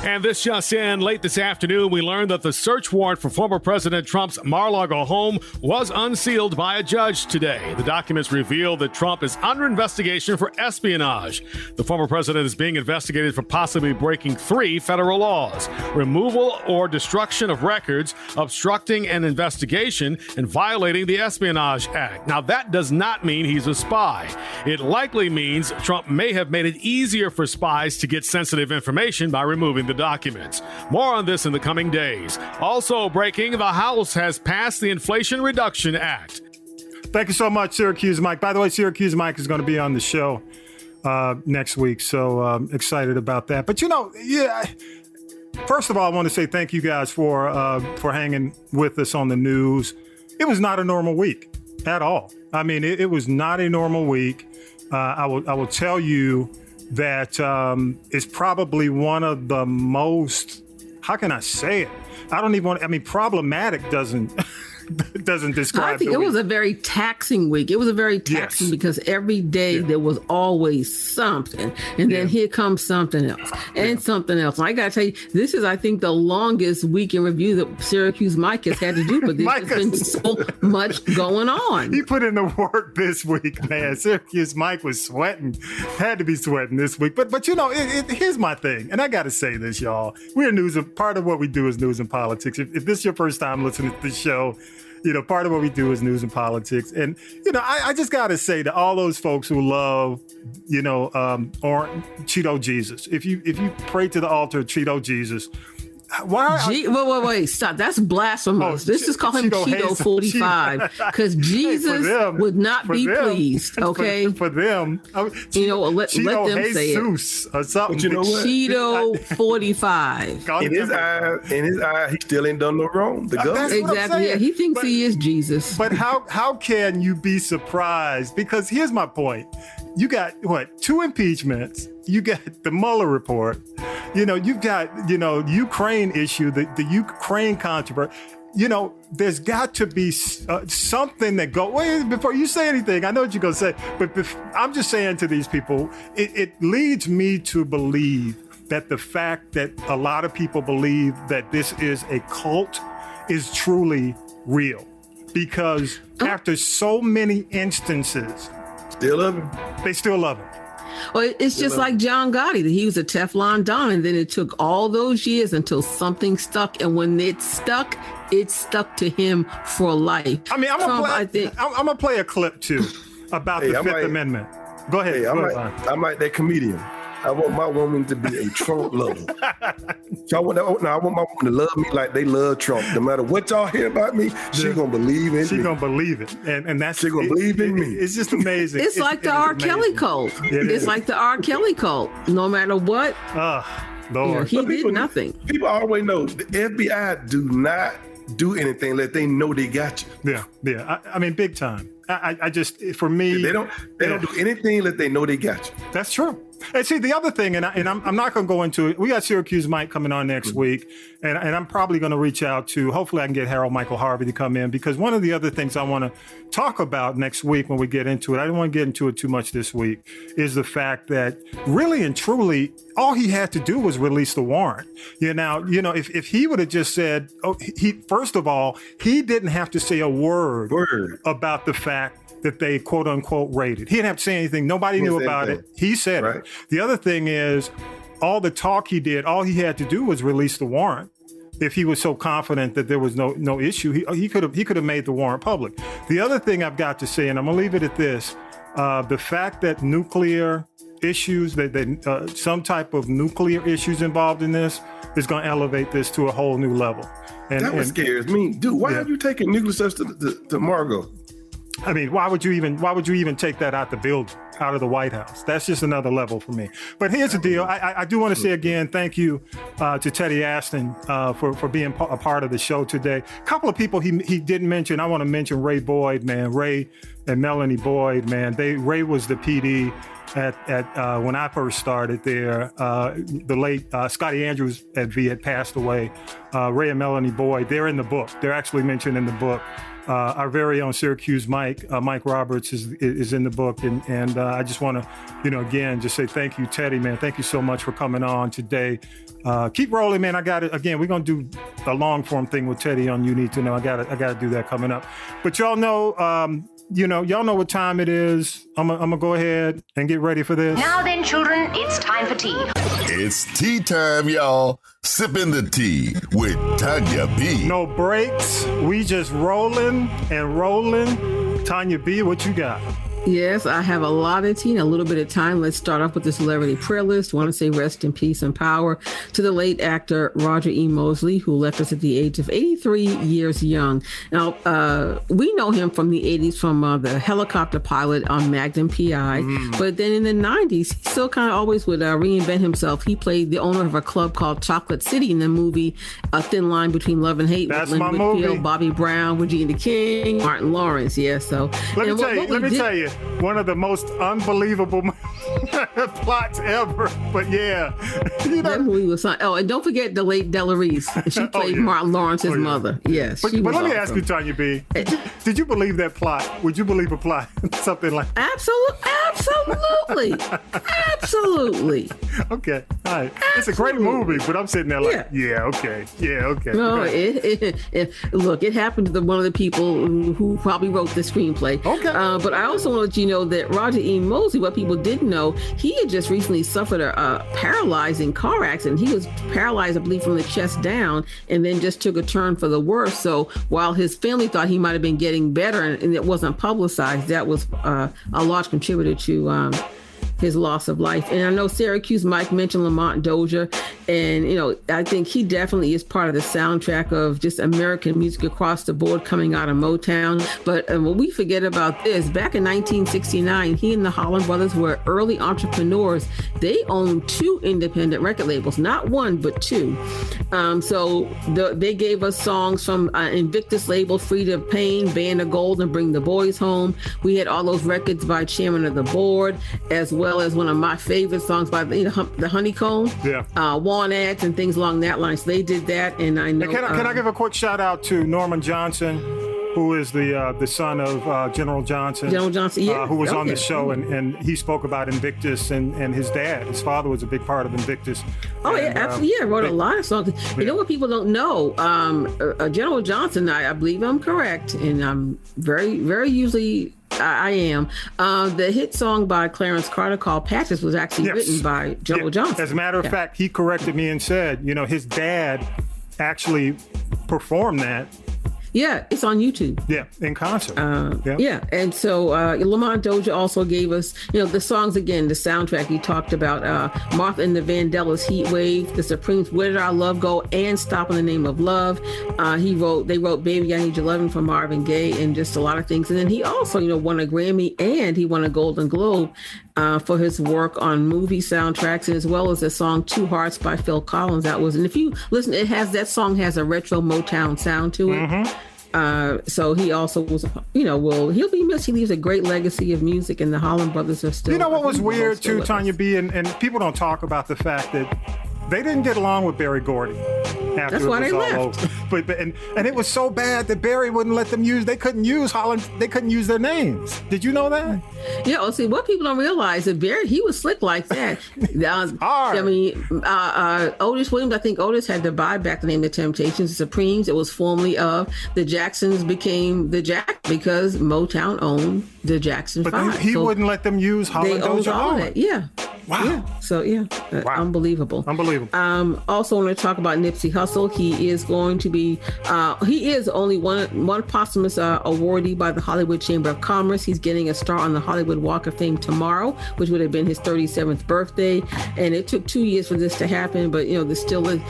And this just in, late this afternoon, we learned that the search warrant for former President Trump's Mar-a-Lago home was unsealed by a judge today. The documents reveal that Trump is under investigation for espionage. The former president is being investigated for possibly breaking 3 federal laws: removal or destruction of records, obstructing an investigation, and violating the Espionage Act. Now, that does not mean he's a spy. It likely means Trump may have made it easier for spies to get sensitive information by removing the documents. More on this in the coming days. Also breaking, the House has passed the Inflation Reduction Act. Thank you so much, Syracuse Mike. By the way, Syracuse Mike is going to be on the show next week, so excited about that. But first of all, I want to say thank you guys for hanging with us on the news. It was not a normal week at all. I mean, it was not a normal week. I will tell you that it's probably one of the most, how can I say it? I don't even want, I mean, problematic doesn't describe. I think it was a very taxing week. It was a very taxing because every day there was always something, and then here comes something else and something else. And I got to tell you, this is, I think, the longest week in review that Syracuse Mike has had to do, but there's been so much going on. He put in the work this week, man. Syracuse Mike was sweating, had to be sweating this week. But here's my thing, and I got to say this, y'all. We're news. Part of what we do is news and politics. If this is your first time listening to this show, part of what we do is news and politics. And, I just got to say to all those folks who love, Cheeto Jesus, if you pray to the altar of Cheeto Jesus, wait, stop. That's blasphemous. This is called him Cheeto 45 because Jesus would not be pleased. Okay. For them. Let them say it. Or something. But you know what? Cheeto 45. In his eye, he still ain't done no wrong. The government. Exactly. Yeah, he thinks he is Jesus. But how can you be surprised? Because here's my point. You got, 2 impeachments. You got the Mueller report. You've got, Ukraine issue, the Ukraine controversy. There's got to be something that wait, before you say anything, I know what you're going to say, but I'm just saying to these people, it leads me to believe that the fact that a lot of people believe that this is a cult is truly real. Because after so many instances, they still love him. Well, it's just like John Gotti. He was a Teflon Don, and then it took all those years until something stuck. And when it stuck to him for life. I mean, I'm gonna play a clip too about the Fifth Amendment. Go ahead. I'm like that comedian. I want my woman to be a Trump lover. So I want my woman to love me like they love Trump. No matter what y'all hear about me, she gonna believe in me. She gonna believe it, and that's she gonna believe in me. It's just amazing. It's like the R. Kelly cult. It's like the R. Kelly cult. No matter what, Lord, he did nothing. People always know the FBI do not do anything unless they know they got you. Yeah. I mean, big time. I just, for me, they don't do anything unless they know they got you. That's true. And see, the other thing, and I'm not going to go into it. We got Syracuse Mike coming on next week, and I'm probably going to reach out to, hopefully I can get Harold Michael Harvey to come in, because one of the other things I want to talk about next week when we get into it, I don't want to get into it too much this week, is the fact that really and truly, all he had to do was release the warrant. If he would have just said, first of all, he didn't have to say a word about the fact that they quote unquote raided. He didn't have to say anything. Nobody knew about it. He said it. The other thing is, all the talk he did, all he had to do was release the warrant. If he was so confident that there was no issue, he could have made the warrant public. The other thing I've got to say, and I'm gonna leave it at this, the fact that nuclear issues, that some type of nuclear issues involved in this is going to elevate this to a whole new level. And scares me, dude. Why are you taking nuclear stuff to Margo? I mean, why would you even take that out the building, out of the White House? That's just another level for me. But here's the deal. I do want to say again, thank you to Teddy Astin for being a part of the show today. A couple of people he didn't mention. I want to mention Ray Boyd, man. Ray and Melanie Boyd, man. Ray was the PD at when I first started there. The late Scotty Andrews at V had passed away. Ray and Melanie Boyd, they're in the book. They're actually mentioned in the book. Our very own Syracuse Mike Roberts is in the book. And I just want to, again, just say thank you, Teddy, man. Thank you so much for coming on today. Keep rolling, man. I got it. Again, we're going to do a long form thing with Teddy on You Need to Know. I got to do that coming up. But y'all know, y'all know what time it is. I'm going to go ahead and get ready for this. Now then, children, it's time for tea. It's tea time, y'all. Sipping the tea with Tonya B. No breaks. We just rolling and rolling. Tonya B, what you got? Yes, I have a lot of tea and a little bit of time. Let's start off with the celebrity prayer list. I want to say rest in peace and power to the late actor Roger E. Mosley, who left us at the age of 83 years young. Now, we know him from the 80s from the helicopter pilot on Magnum PI. But then in the 90s, he still kind of always would reinvent himself. He played the owner of a club called Chocolate City in the movie A Thin Line Between Love and Hate. That's with my Lynn Whitfield, movie. Bobby Brown, Regina King, Martin Lawrence. Yeah, so Let me tell you, one of the most unbelievable plots ever. But yeah, that movie was fun. Oh, and don't forget the late Della Reese. She played Martin Lawrence's mother. Yes, but let me ask you, Tonya B. Did you believe that plot? Would you believe a plot? Something like absolutely. Okay, all right. It's a great movie, but I'm sitting there like, okay. No, okay. Look, it happened to one of the people who probably wrote the screenplay. Okay. But I also want to let you know that Roger E. Mosley, what people didn't know, he had just recently suffered a paralyzing car accident. He was paralyzed, I believe, from the chest down, and then just took a turn for the worse. So while his family thought he might have been getting better and it wasn't publicized, that was a large contributor to his loss of life. And I know Syracuse Mike mentioned Lamont Dozier, and I think he definitely is part of the soundtrack of just American music across the board coming out of Motown. But when we forget about this, back in 1969, he and the Holland brothers were early entrepreneurs. They owned 2 independent record labels, not 1 but 2. So they gave us songs from Invictus label, Free of Pain, Band of Gold, and Bring the Boys Home. We had all those records by Chairman of the Board, as well as one of my favorite songs by the Honeycomb, Warren Ads and things along that line. So they did that, and I know. Can I give a quick shout out to Norman Johnson, who is the son of General Johnson. General Johnson, who was on the show, and he spoke about Invictus and his dad. His father was a big part of Invictus. Absolutely. I wrote a lot of songs. You know what people don't know? General Johnson, I believe I'm correct, and I'm very, very usually. I am. The hit song by Clarence Carter called Patches was actually written by General Johnson. As a matter of fact, he corrected me and said, his dad actually performed that. Yeah, it's on YouTube. Yeah, in concert. And so Lamont Dozier also gave us, the songs again, the soundtrack he talked about, Martha and the Vandellas, Heat Wave, The Supremes, Where Did Our Love Go, and Stop in the Name of Love. They wrote Baby I Need Your Lovin' from Marvin Gaye, and just a lot of things. And then he also, won a Grammy and he won a Golden Globe for his work on movie soundtracks, as well as the song Two Hearts by Phil Collins. And if you listen, that song has a retro Motown sound to it. Mm-hmm. So he also was, he'll be missed. He leaves a great legacy of music, and the Holland brothers are still. You know what was weird too, Tonya B, and people don't talk about the fact that they didn't get along with Berry Gordy after That's why they left. Over. But it was so bad that Berry wouldn't let them use. They couldn't use Holland. They couldn't use their names. Did you know that? Yeah. Well, see, what people don't realize that Berry, he was slick like that. Hard. I mean, Otis Williams. I think Otis had to buy back the name of the Temptations, the Supremes. It was formerly of the Jacksons became the Jack because Motown owned the Jackson But Five. he wouldn't let them use Holland. They owned all that. Yeah. Wow. Yeah. So Wow. Unbelievable. Also want to talk about Nipsey Hussle. He is going to be, he is only one posthumous awardee by the Hollywood Chamber of Commerce. He's getting a star on the Hollywood Walk of Fame tomorrow, which would have been his 37th birthday. And it took 2 years for this to happen, but there's still is,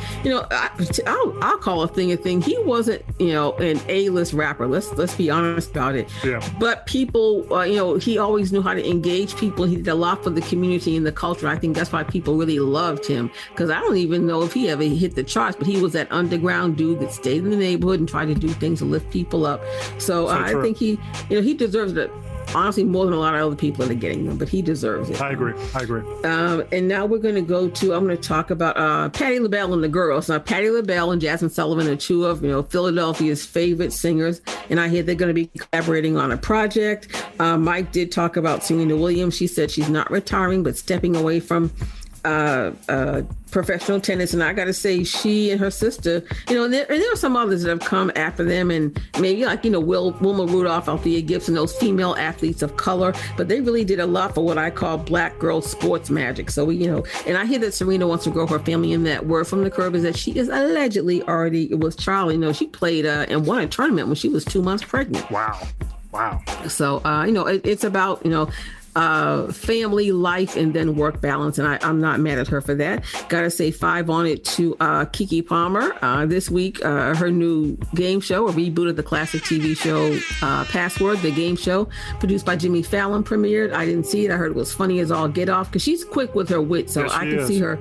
I'll call a thing. He wasn't, an A-list rapper. Let's be honest about it. Yeah. But people, he always knew how to engage people. He did a lot for the community and the culture. I think that's why people really loved him, because I don't even know if he ever hit the charts, but he was that underground dude that stayed in the neighborhood and tried to do things to lift people up. So I think he deserves it. Honestly, more than a lot of other people that are getting them, but he deserves it. I agree. And now we're going to I'm going to talk about Patti LaBelle and the Girls. Now, Patti LaBelle and Jasmine Sullivan are two of Philadelphia's favorite singers, and I hear they're going to be collaborating on a project. Mike did talk about Serena Williams. She said she's not retiring, but stepping away from professional tennis, and I got to say, she and her sister, and there are some others that have come after them, and maybe like Wilma Rudolph, Althea Gibson, those female athletes of color, but they really did a lot for what I call Black girl sports magic. So and I hear that Serena wants to grow her family, and that word from the curb is that she is allegedly already with Charlie. She played and won a tournament when she was 2 months pregnant. Wow. Wow. So, it's about, family life and then work balance. And I'm not mad at her for that. Gotta say 5 on it to Keke Palmer. This week, her new game show, a reboot of the classic TV show Password, the game show, produced by Jimmy Fallon, premiered. I didn't see it. I heard it was funny as all get off because she's quick with her wit. So I can see her,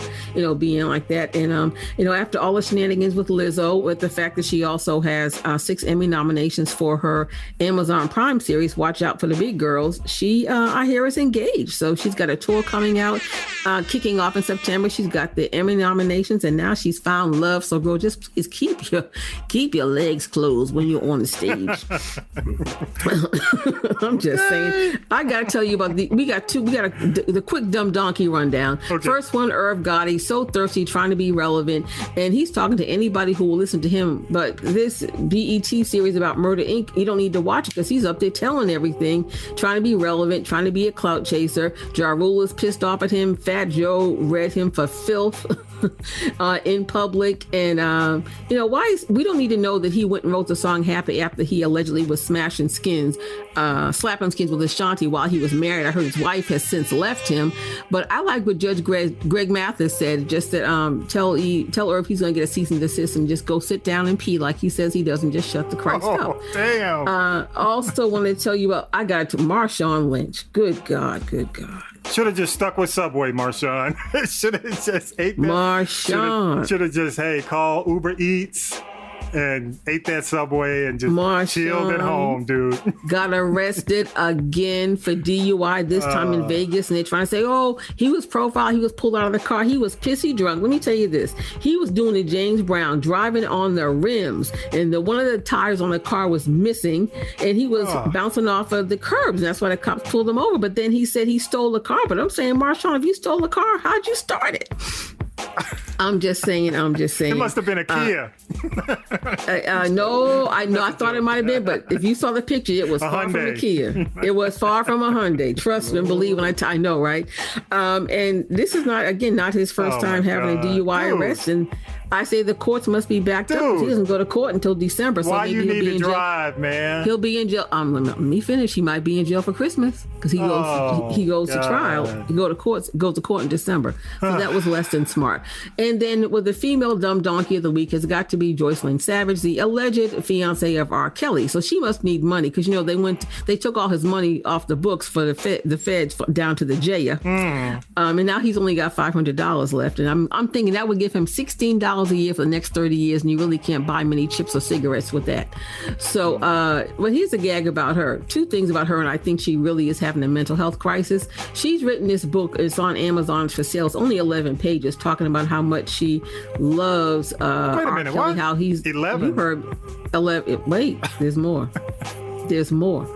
being like that. And, after all the shenanigans with Lizzo, with the fact that she also has 6 Emmy nominations for her Amazon Prime series, Watch Out for the Big Girls, she, I hear, is engaged. So she's got a tour coming out, kicking off in September. She's got the Emmy nominations, and now she's found love. So girl, just please keep your legs closed when you're on the stage. I'm just saying. I gotta tell you about the quick dumb donkey rundown. Okay. First one, Irv Gotti, so thirsty, trying to be relevant, and he's talking to anybody who will listen to him. But this BET series about Murder Inc., you don't need to watch it because he's up there telling everything, trying to be relevant, trying to be a clout chaser. Ja Rule is pissed off at him. Fat Joe read him for filth in public. And, we don't need to know that he went and wrote the song Happy after he allegedly was slapping skins with Ashanti while he was married. I heard his wife has since left him. But I like what Judge Greg Mathis said, just that tell Irv he's going to get a cease and desist and just go sit down and pee like he says he does and just shut the Christ up. Damn. Also want to tell you about, I got to Marshawn Lynch. Good God. Should have just stuck with Subway, Marshawn. Should have just ate that. Marshawn. Should have just, call Uber Eats and ate that Subway and just chilled at home, dude. Got arrested again for DUI, this time in Vegas. And they're trying to say, he was profiled. He was pulled out of the car. He was pissy drunk. Let me tell you this. He was doing a James Brown, driving on the rims. And one of the tires on the car was missing. And he was bouncing off of the curbs. And that's why the cops pulled him over. But then he said he stole the car. But I'm saying, Marshawn, if you stole the car, how'd you start it? I'm just saying. It must have been a Kia. No, I thought it might have been, but if you saw the picture, it was far from a Kia. It was far from a Hyundai. Trust and believe when I know, right? And this is not his first time having a DUI arrest. And I say the courts must be backed up. He doesn't go to court until December. So why maybe you he'll need be to in drive, jail. Man? He'll be in jail. Let me finish. He might be in jail for Christmas because he goes to trial. He goes to court in December. So that was less than smart. And then with the female dumb donkey of the week has got to be Joycelyn Savage, the alleged fiance of R. Kelly. So she must need money because they took all his money off the books for the feds down to the jail. And now he's only got $500 left. And I'm thinking that would give him $16 a year for the next 30 years, and you really can't buy many chips or cigarettes with that. So, but here's a gag about her. 2 things about her, and I think she really is having a mental health crisis. She's written this book. It's on Amazon for sale. It's only 11 pages, talking about how much she loves R. Kelly, what? How he's 11. You heard 11. Wait, there's more. There's more.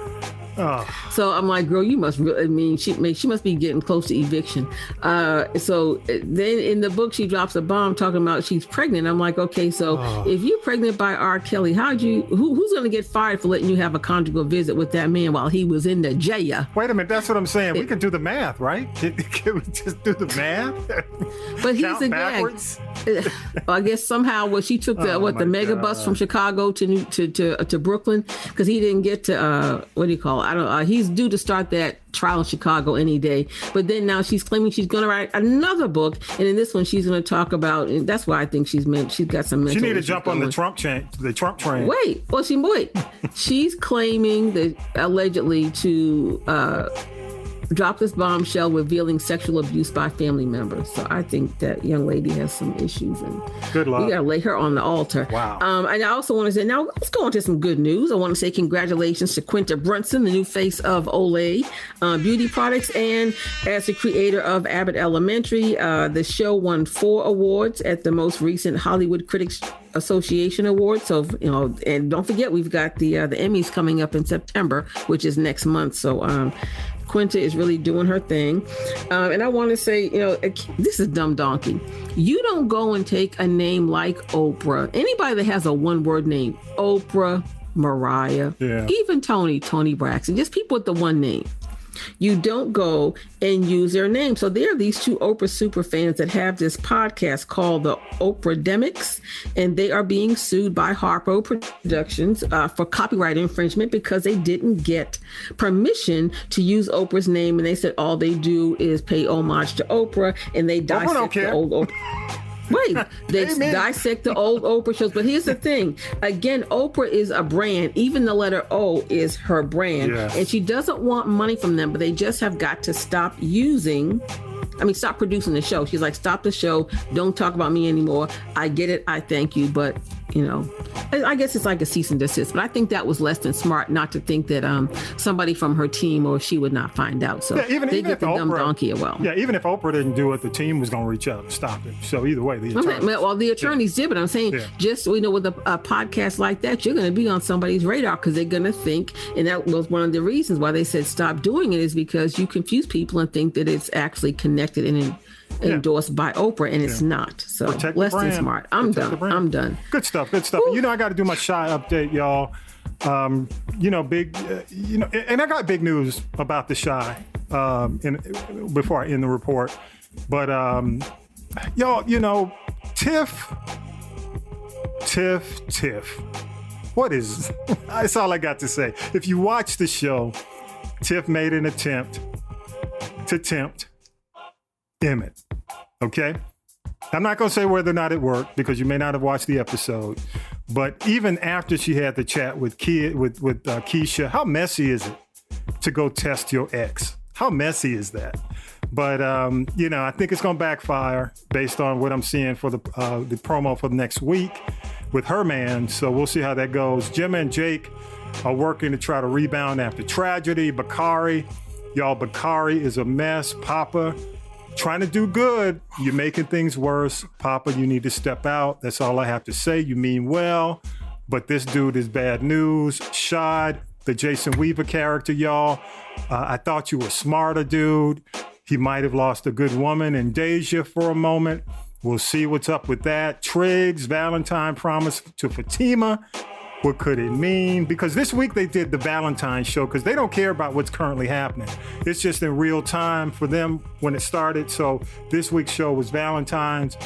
So I'm like, girl, you must really, she must be getting close to eviction. So then in the book, she drops a bomb talking about she's pregnant. I'm like, okay, so if you're pregnant by R. Kelly, who's going to get fired for letting you have a conjugal visit with that man while he was in the jail? Wait a minute, that's what I'm saying. We can do the math, right? Can we just do the math? But here's the gag. I guess somehow she took the mega bus from Chicago to Brooklyn because he didn't get to what do you call it? I don't know. He's due to start that trial in Chicago any day. But then now she's claiming she's going to write another book. And in this one, she's going to talk about, and that's why I think she's got some mental. She need to jump on the Trump train. Wait. She's claiming that allegedly to drop this bombshell revealing sexual abuse by family members. So I think that young lady has some issues, and good luck. We got to lay her on the altar. Wow. And I also want to say, now let's go on to some good news. I want to say congratulations to Quinta Brunson, the new face of Olay Beauty Products, and as the creator of Abbott Elementary. The show won 4 awards at the most recent Hollywood Critics Association Awards. So, and don't forget, we've got the Emmys coming up in September, which is next month. So, Quinta is really doing her thing. And I want to say, this is dumb donkey. You don't go and take a name like Oprah. Anybody that has a 1-word name, Oprah, Mariah, even Tony Braxton, just people with the one name. you don't go and use their name. So there are these two Oprah super fans that have this podcast called the Oprah-demics, and they are being sued by Harpo Productions for copyright infringement because they didn't get permission to use Oprah's name. And they said all they do is pay homage to Oprah, and they dissect the old Oprah. Wait, they dissect the old Oprah shows. But here's the thing. Again, Oprah is a brand. Even the letter O is her brand. Yes. And she doesn't want money from them, but they just have got to stop producing the show. She's like, stop the show. Don't talk about me anymore. I get it. I thank you. But, I guess it's like a cease and desist. But I think that was less than smart not to think that somebody from her team or she would not find out. So even they get the dumb donkey as well. Yeah, even if Oprah didn't do it, the team was going to reach out and stop it. So either way, the attorneys did. But I'm saying just, with a podcast like that, you're going to be on somebody's radar because they're going to think. And that was one of the reasons why they said stop doing it, is because you confuse people and think that it's actually connected and endorsed by Oprah, and it's not. So less than smart. I'm done. Good stuff. Ooh. I got to do my Shy update, y'all. And I got big news about the Shy before I end the report. But y'all, Tiff. What is? That's all I got to say. If you watch the show, Tiff made an attempt to tempt Emmett. Okay? I'm not going to say whether or not it worked because you may not have watched the episode. But even after she had the chat with Keisha, how messy is it to go test your ex? How messy is that? But, I think it's going to backfire based on what I'm seeing for the promo for the next week with her man. So we'll see how that goes. Jim and Jake are working to try to rebound after tragedy. Bakari is a mess. Papa trying to do good. You're making things worse. Papa, you need to step out. That's all I have to say. You mean well, but this dude is bad news. Shad, the Jason Weaver character, y'all. I thought you were smarter, dude. He might have lost a good woman in Deja for a moment. We'll see what's up with that. Triggs, Valentine promise to Fatima. What could it mean? Because this week they did the Valentine show because they don't care about what's currently happening. It's just in real time for them when it started. So this week's show was Valentine's.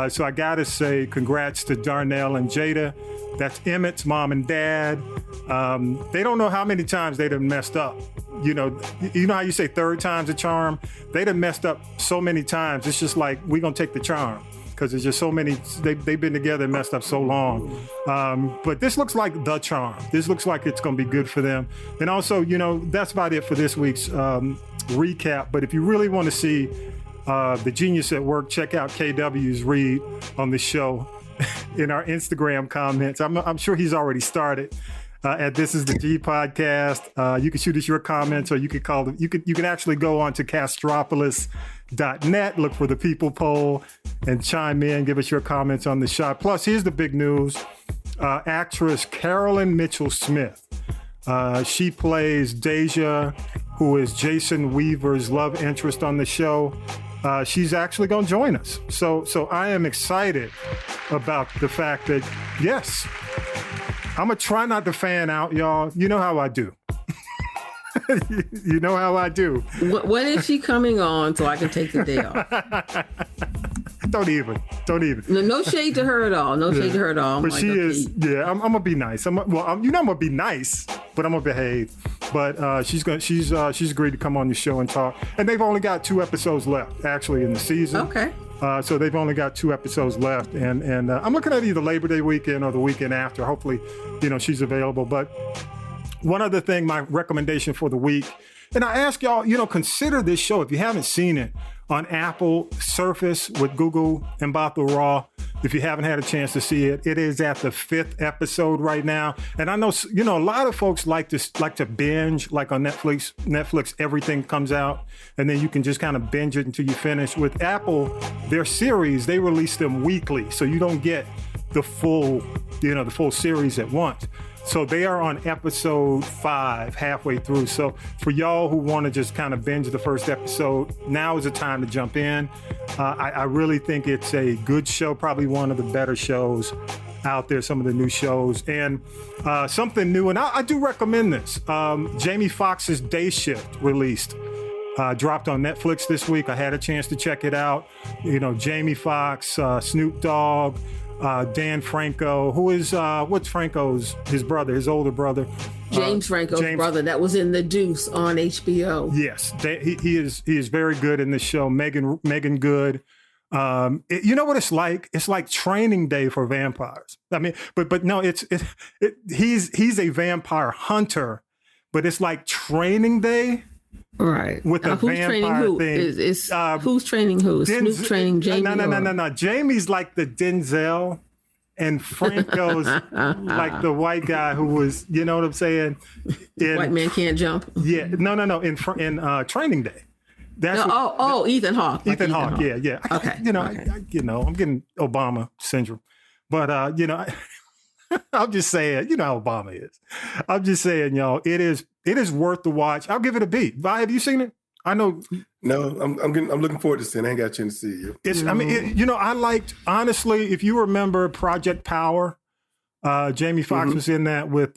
So I got to say congrats to Darnell and Jada. That's Emmett's mom and dad. They don't know how many times they done messed up. You know how you say third time's a charm? They done messed up so many times. It's just like, we're going to take the charm. Because there's just so many, they've been together and messed up so long. But this looks like the charm. This looks like it's going to be good for them. And also, that's about it for this week's recap. But if you really want to see the genius at work, check out KW's read on the show in our Instagram comments. I'm sure he's already started. At This Is the G podcast. You can shoot us your comments, or you could call them. You can actually go on to castropolis.net, look for the people poll, and chime in, give us your comments on the shot. Plus, here's the big news. Actress Carolyn Michelle Smith. She plays Deja, who is Jason Weaver's love interest on the show. She's actually going to join us. So I am excited about the fact that, yes, I'm going to try not to fan out, y'all. You know how I do. You know how I do. When is she coming on so I can take the day off? Don't even. No shade to her at all. No shade to her at all. But she is, I'm going to be nice. I'm going to be nice, but I'm going to behave. But she's agreed to come on the show and talk. And they've only got 2 episodes left, actually, in the season. Okay. So they've only got 2 episodes left. And I'm looking at either Labor Day weekend or the weekend after. Hopefully, she's available. But one other thing, my recommendation for the week, and I ask y'all, consider this show, if you haven't seen it, on Apple, Surface with Gugu Mbatha-Raw. If you haven't had a chance to see it, it is at the 5th episode right now. And I know, a lot of folks like to binge, like on Netflix, everything comes out and then you can just kind of binge it until you finish. With Apple, their series, they release them weekly. So you don't get the full series at once. So they are on episode 5, halfway through. So for y'all who want to just kind of binge the first episode, now is the time to jump in. I really think it's a good show, probably one of the better shows out there, some of the new shows, and something new. And I do recommend this. Jamie Foxx's Day Shift released. Dropped on Netflix this week. I had a chance to check it out. You know, Jamie Foxx, Snoop Dogg, Dan Franco, who is, what's Franco's, his brother, his older brother? James Franco's brother that was in The Deuce on HBO. Yes, he is very good in this show. Megan Good. You know what it's like? It's like Training Day for vampires. I mean, but no, he's a vampire hunter, but it's like Training Day. Right. With a who's vampire who? thing. Who's training who? Snoop training Jamie? No. Jamie's like the Denzel, and Franco's like the white guy who was, you know what I'm saying? White man can't jump. Yeah. No. In Training Day. That's Ethan Hawke. Ethan Hawke. Yeah. Okay. I'm getting Obama syndrome, but I'm just saying, you know how Obama is. I'm just saying, y'all, it is worth the watch. I'll give it a B. Vi, have you seen it? I know. No, I'm looking forward to seeing it. I ain't got a chance to see it. I liked, honestly, if you remember Project Power, Jamie Foxx was in that with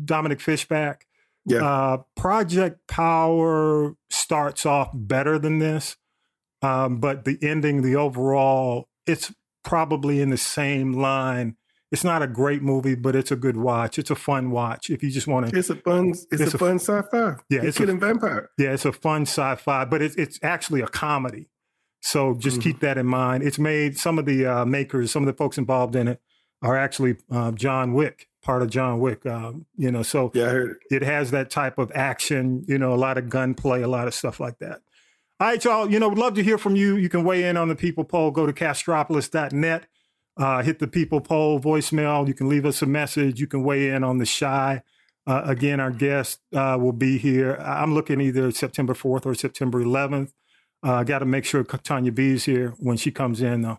Dominic Fishback. Yeah. Project Power starts off better than this, but the ending, the overall, it's probably in the same line. It's not a great movie, but it's a good watch. It's a fun watch if you just want to. It's a fun sci-fi. Yeah, it's killing vampire. Yeah, it's a fun sci-fi, but it's actually a comedy. So just keep that in mind. It's made, some of the makers, some of the folks involved in it are actually John Wick, part of John Wick. So yeah, I heard it. It has that type of action, a lot of gunplay, a lot of stuff like that. All right, y'all, we'd love to hear from you. You can weigh in on the People Poll. Go to castropolis.net. Hit the People Poll voicemail. You can leave us a message. You can weigh in on the Shy. Again, our guest will be here. I'm looking either September 4th or September 11th. Got to make sure Tonya B is here when she comes in, though.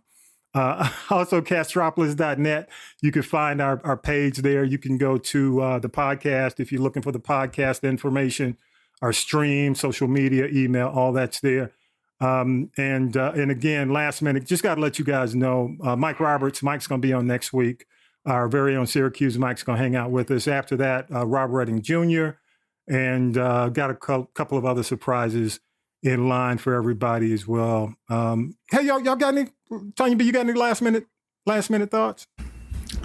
Also, castropolis.net. You can find our page there. You can go to the podcast if you're looking for the podcast information, our stream, social media, email, all that's there. And again, last minute, just got to let you guys know, Mike's going to be on next week. Our very own Syracuse Mike's going to hang out with us. After that, Rob Redding Jr. And got a couple of other surprises in line for everybody as well. Hey, y'all got any, Tonya B, you got any last minute thoughts?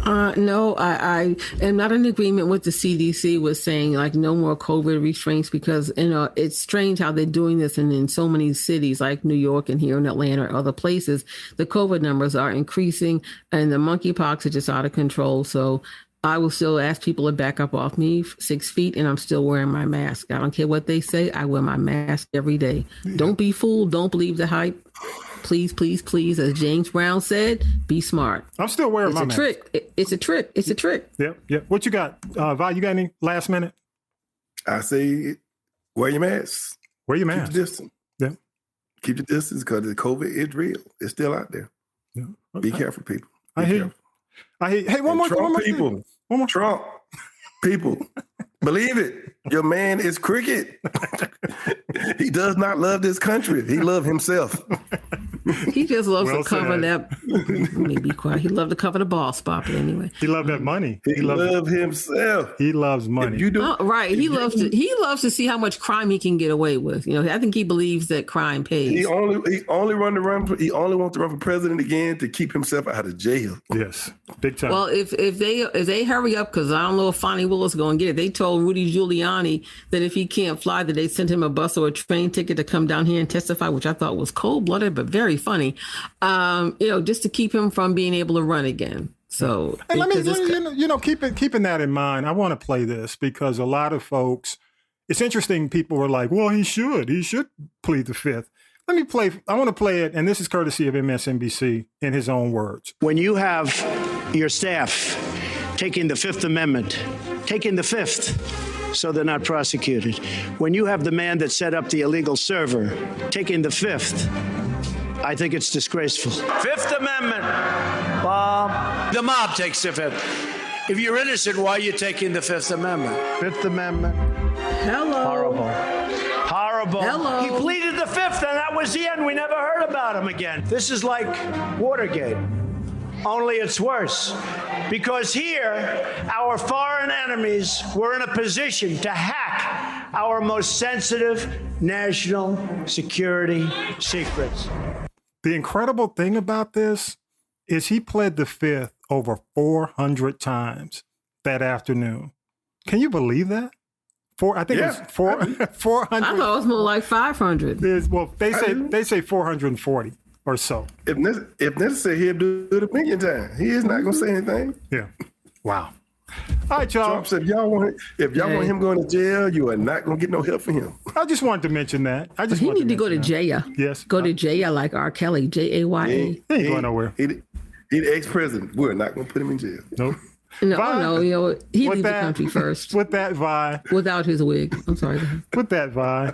No, I am not in agreement with the CDC with saying like no more COVID restraints because, it's strange how they're doing this. And in so many cities like New York and here in Atlanta or other places, the COVID numbers are increasing and the monkeypox is just out of control. So I will still ask people to back up off me 6 feet and I'm still wearing my mask. I don't care what they say. I wear my mask every day. Don't be fooled. Don't believe the hype. Please, please, please, as James Brown said, be smart. I'm still wearing my mask. It's a trick. It's a trick. Yep. What you got? Vi, you got any last minute? I say wear your mask. Wear your mask. Keep your distance. Yeah. Keep your distance because the COVID is real. It's still out there. Yeah. Okay. Be careful, people. I hear. Hey, one more people. One more. Trump people. Believe it. Your man is cricket. He does not love this country. He loves himself. He just loves to cover that. Let me be quiet. He loved to cover the ball spot, but anyway. He loved that money. He loves himself. He loves money. Right. He loves to see how much crime he can get away with. I think he believes that crime pays. He only wants to run for president again to keep himself out of jail. Yes, big time. Well, if they hurry up, because I don't know if Fonnie Willis going to get it. They told Rudy Giuliani that if he can't fly, that they sent him a bus or a train ticket to come down here and testify, which I thought was cold-blooded but very funny. Just to keep him from being able to run again. So, and keeping that in mind, I want to play this because a lot of folks, it's interesting. People were like, "Well, he should plead the fifth." I want to play it, and this is courtesy of MSNBC in his own words. When you have your staff taking the Fifth Amendment, taking the fifth, so they're not prosecuted. When you have the man that set up the illegal server taking the fifth, I think it's disgraceful. Fifth Amendment, Bob. The mob takes the fifth. If you're innocent, why are you taking the Fifth Amendment? Fifth Amendment. Hello. Horrible. Hello. He pleaded the fifth, and that was the end. We never heard about him again. This is like Watergate. only it's worse. Because here, our foreign enemies were in a position to hack our most sensitive national security secrets. The incredible thing about this is he pled the fifth over 400 times that afternoon. Can you believe that? I think it was 400. I thought it was more like 500. Well, they say 440 or so. If necessary, he'll do it a million times. He is not going to say anything. Yeah. Wow. All right, y'all. Trump said, if y'all want him going to jail, you are not going to get no help from him. I just wanted to mention that. He need to go to jail. Yes. Go to jail like R. Kelly, Jaya. He ain't going nowhere. He the ex-president. We're not going to put him in jail. Nope. No, he leaves the country first. With that, Vi. Without his wig. I'm sorry. With that, Vi.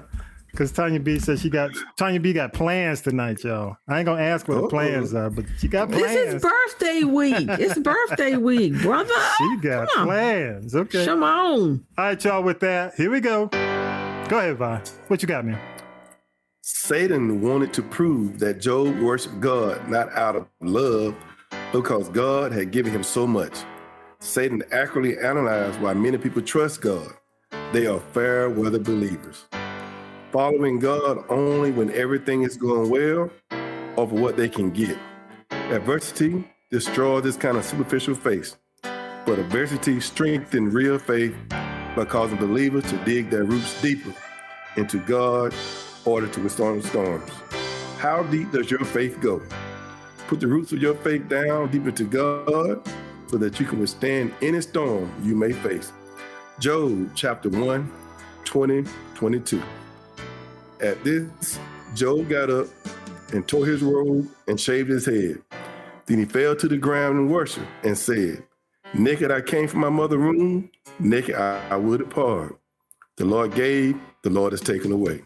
Because Tonya B says Tonya B got plans tonight, y'all. I ain't gonna ask what the plans are, but she got plans. This is birthday week. It's birthday week, brother. She got plans. Okay. Come on. All right, y'all. With that, here we go. Go ahead, Vi. What you got, man? Satan wanted to prove that Job worshiped God not out of love, because God had given him so much. Satan accurately analyzed why many people trust God. They are fair weather believers, following God only when everything is going well or for what they can get. Adversity destroys this kind of superficial faith, but adversity strengthens real faith by causing believers to dig their roots deeper into God in order to withstand storms. How deep does your faith go? Put the roots of your faith down deep into God so that you can withstand any storm you may face. Job chapter 1, 20, 22. At this, Job got up and tore his robe and shaved his head. Then he fell to the ground and worshiped and said, naked I came from my mother's womb, naked I will depart. The Lord gave, the Lord has taken away.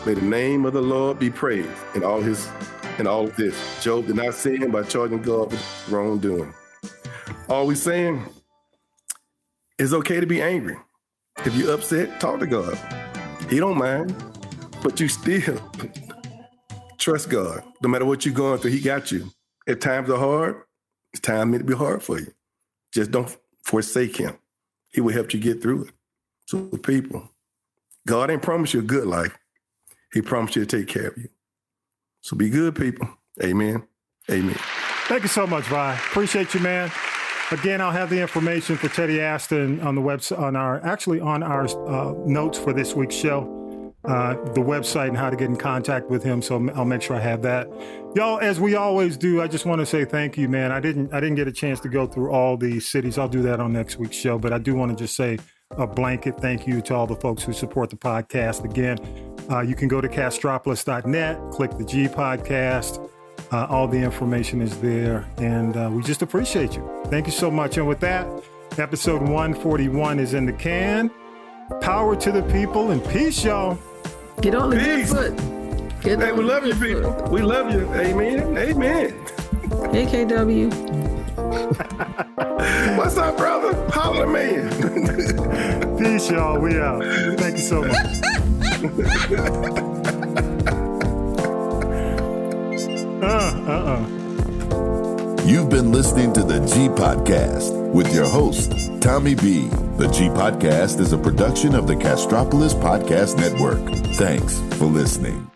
May the name of the Lord be praised in all of this. Job did not sin by charging God with wrongdoing. All we saying, it's okay to be angry. If you're upset, talk to God. He don't mind, but you still trust God. No matter what you're going through, he got you. If times are hard, it's time meant to be hard for you. Just don't forsake him. He will help you get through it. So people, God ain't promised you a good life. He promised you to take care of you. So be good, people. Amen. Amen. Thank you so much, Vi. Appreciate you, man. Again, I'll have the information for Teddy Astin on the website, on our notes for this week's show, the website and how to get in contact with him. So I'll make sure I have that. Y'all, as we always do, I just want to say thank you, man. I didn't get a chance to go through all these cities. I'll do that on next week's show, but I do want to just say a blanket thank you to all the folks who support the podcast. Again, you can go to castropolis.net, click the G podcast. All the information is there, and we just appreciate you. Thank you so much. And with that, episode 141 is in the can. Power to the people, and peace, y'all. Get on the good foot. Hey, we love you, people. We love you. Amen. Amen. Hey, KW. What's up, brother? Holler, man. Peace, y'all. We out. Thank you so much. You've been listening to the G Podcast with your host, Tommy B. The G Podcast is a production of the Castropolis Podcast Network. Thanks for listening.